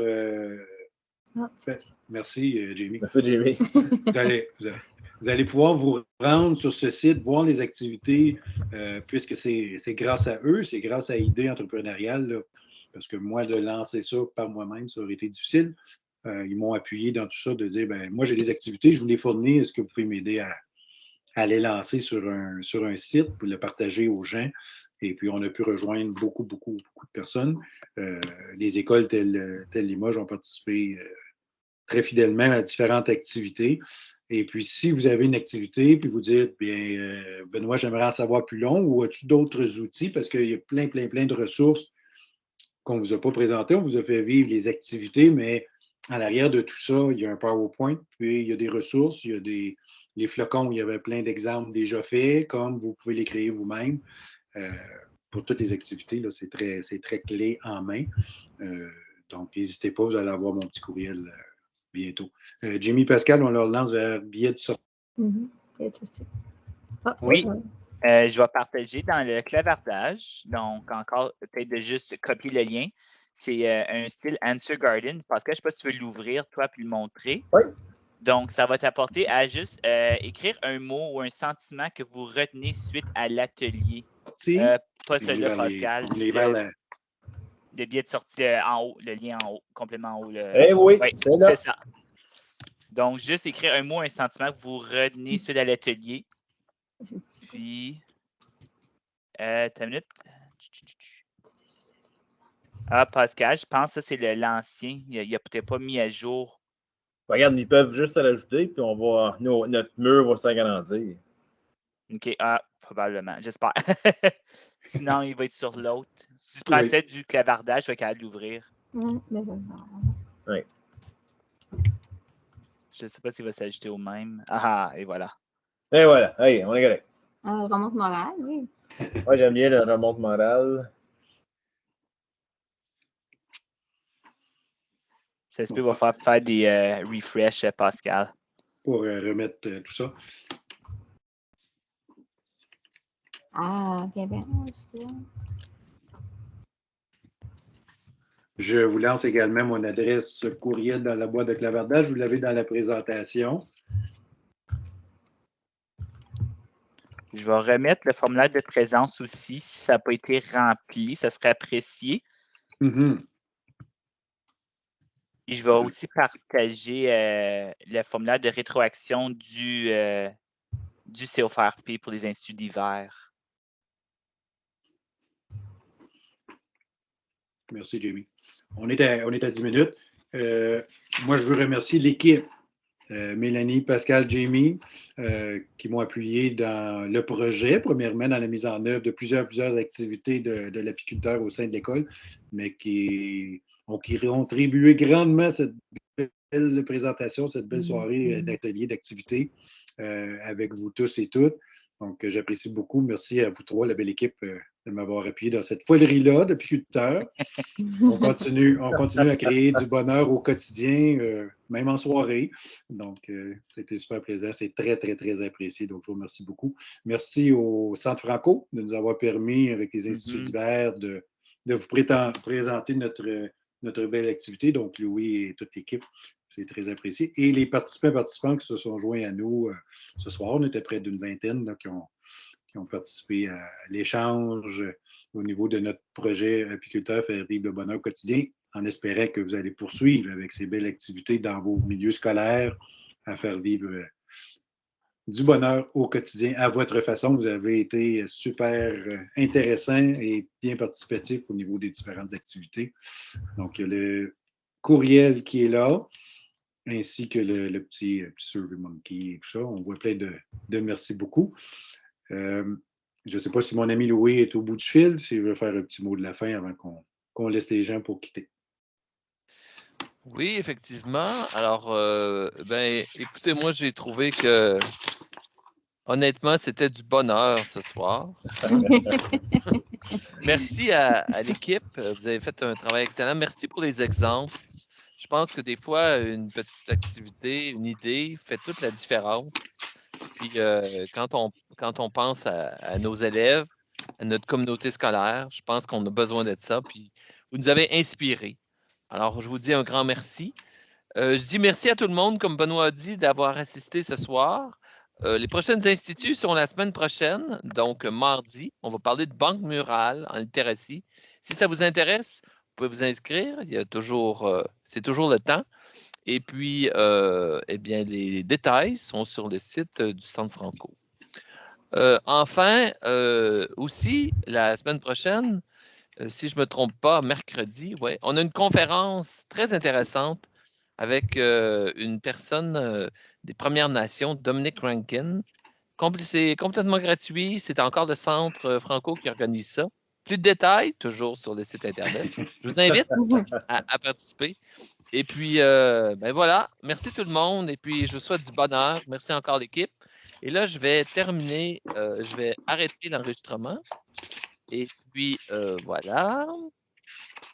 merci, Jamie. Merci, Jamie. Vous allez pouvoir vous rendre sur ce site, voir les activités, puisque c'est grâce à eux, c'est grâce à Idée entrepreneuriale, là, parce que moi, de lancer ça par moi-même, ça aurait été difficile. Ils m'ont appuyé dans tout ça, de dire, ben moi, j'ai des activités, je vous les fournis, est-ce que vous pouvez m'aider à les lancer sur un site pour le partager aux gens? Et puis, on a pu rejoindre beaucoup de personnes. Les écoles telles Limoges ont participé très fidèlement à différentes activités. Et puis, si vous avez une activité, puis vous dites, bien, Benoît, j'aimerais en savoir plus long, ou as-tu d'autres outils? Parce qu'il y a plein de ressources qu'on ne vous a pas présentées. On vous a fait vivre les activités, mais à l'arrière de tout ça, il y a un PowerPoint, puis il y a des ressources, il y a les flocons, il y avait plein d'exemples déjà faits, comme vous pouvez les créer vous-même. Pour toutes les activités, là, c'est très clé en main. Donc, n'hésitez pas, vous allez avoir mon petit courriel bientôt. Jamie, Pascal, on leur lance vers billet de sortie. Oui, je vais partager dans le clavardage. Donc, encore, peut-être de juste copier le lien. C'est un style Answer Garden. Pascal, je ne sais pas si tu veux l'ouvrir, toi, puis le montrer. Oui. Donc, ça va t'apporter à juste écrire un mot ou un sentiment que vous retenez suite à l'atelier. Pas celui-là, Pascal. Le billet de sortie en haut, le lien en haut, complètement en haut. Oui, c'est ça. Donc, juste écrire un mot, un sentiment que vous retenez suite à l'atelier. Puis, t'as une minute. Ah, Pascal, je pense que ça, c'est l'ancien. Il n'a peut-être pas mis à jour. Regarde, ils peuvent juste l'ajouter, puis notre mur va s'agrandir. OK, probablement, j'espère. Sinon, il va être sur l'autre. Si tu prends celle du clavardage, je vais capable d'ouvrir. Oui. Je ne sais pas s'il va s'ajouter au même. Et voilà. Et voilà, hey, on est correct. Remonte morale, oui. Moi, j'aime bien le remonte morale. Ça se peut va faire des refresh, Pascal. Pour remettre tout ça. Bien. Je vous lance également mon adresse courriel dans la boîte de clavardage. Vous l'avez dans la présentation. Je vais remettre le formulaire de présence aussi. Si ça n'a pas été rempli, ça serait apprécié. Et je vais aussi partager le formulaire de rétroaction du COFRP pour les instituts d'hiver. Merci, Jamie. On est à 10 minutes. Moi, je veux remercier l'équipe, Mélanie, Pascal, Jamie, qui m'ont appuyé dans le projet, premièrement dans la mise en œuvre de plusieurs activités de l'apiculteur au sein de l'école, mais qui ont contribué grandement à cette belle présentation, cette belle soirée d'atelier, d'activité avec vous tous et toutes. Donc, j'apprécie beaucoup. Merci à vous trois, la belle équipe, de m'avoir appuyé dans cette folerie-là d'apiculteur. On continue à créer du bonheur au quotidien, même en soirée. Donc, c'était super plaisant. C'est très apprécié. Donc, je vous remercie beaucoup. Merci au Centre Franco de nous avoir permis, avec les instituts d'hiver, de vous présenter notre belle activité. Donc, Louis et toute l'équipe, c'est très apprécié. Et les participants qui se sont joints à nous ce soir, on était près d'une vingtaine là, qui ont participé à l'échange au niveau de notre projet apiculteur faire vivre le bonheur quotidien, en espérant que vous allez poursuivre avec ces belles activités dans vos milieux scolaires, à faire vivre du bonheur au quotidien à votre façon. Vous avez été super intéressant et bien participatif au niveau des différentes activités. Donc, il y a le courriel qui est là, ainsi que le petit SurveyMonkey et tout ça. On voit plein de merci beaucoup. Je ne sais pas si mon ami Louis est au bout du fil, s'il veut faire un petit mot de la fin avant qu'on laisse les gens pour quitter. Oui, effectivement. Alors, écoutez, moi, j'ai trouvé que, honnêtement, c'était du bonheur ce soir. Merci à l'équipe. Vous avez fait un travail excellent. Merci pour les exemples. Je pense que des fois, une petite activité, une idée fait toute la différence. Puis, quand on pense à nos élèves, à notre communauté scolaire, je pense qu'on a besoin de ça. Puis, vous nous avez inspirés. Alors, je vous dis un grand merci. Je dis merci à tout le monde, comme Benoît a dit, d'avoir assisté ce soir. Les prochaines instituts sont la semaine prochaine, donc mardi. On va parler de banque murale en littératie. Si ça vous intéresse, vous pouvez vous inscrire. Il y a toujours, c'est toujours le temps. Et puis, eh bien, les détails sont sur le site du Centre Franco. Enfin, aussi, la semaine prochaine, si je ne me trompe pas, mercredi, ouais, on a une conférence très intéressante avec une personne des Premières Nations, Dominic Rankin. C'est complètement gratuit. C'est encore le Centre Franco qui organise ça. Plus de détails, toujours sur le site Internet. Je vous invite à participer. Et puis, voilà. Merci tout le monde. Et puis, je vous souhaite du bonheur. Merci encore l'équipe. Et là, je vais terminer. Je vais arrêter l'enregistrement. Et puis, voilà.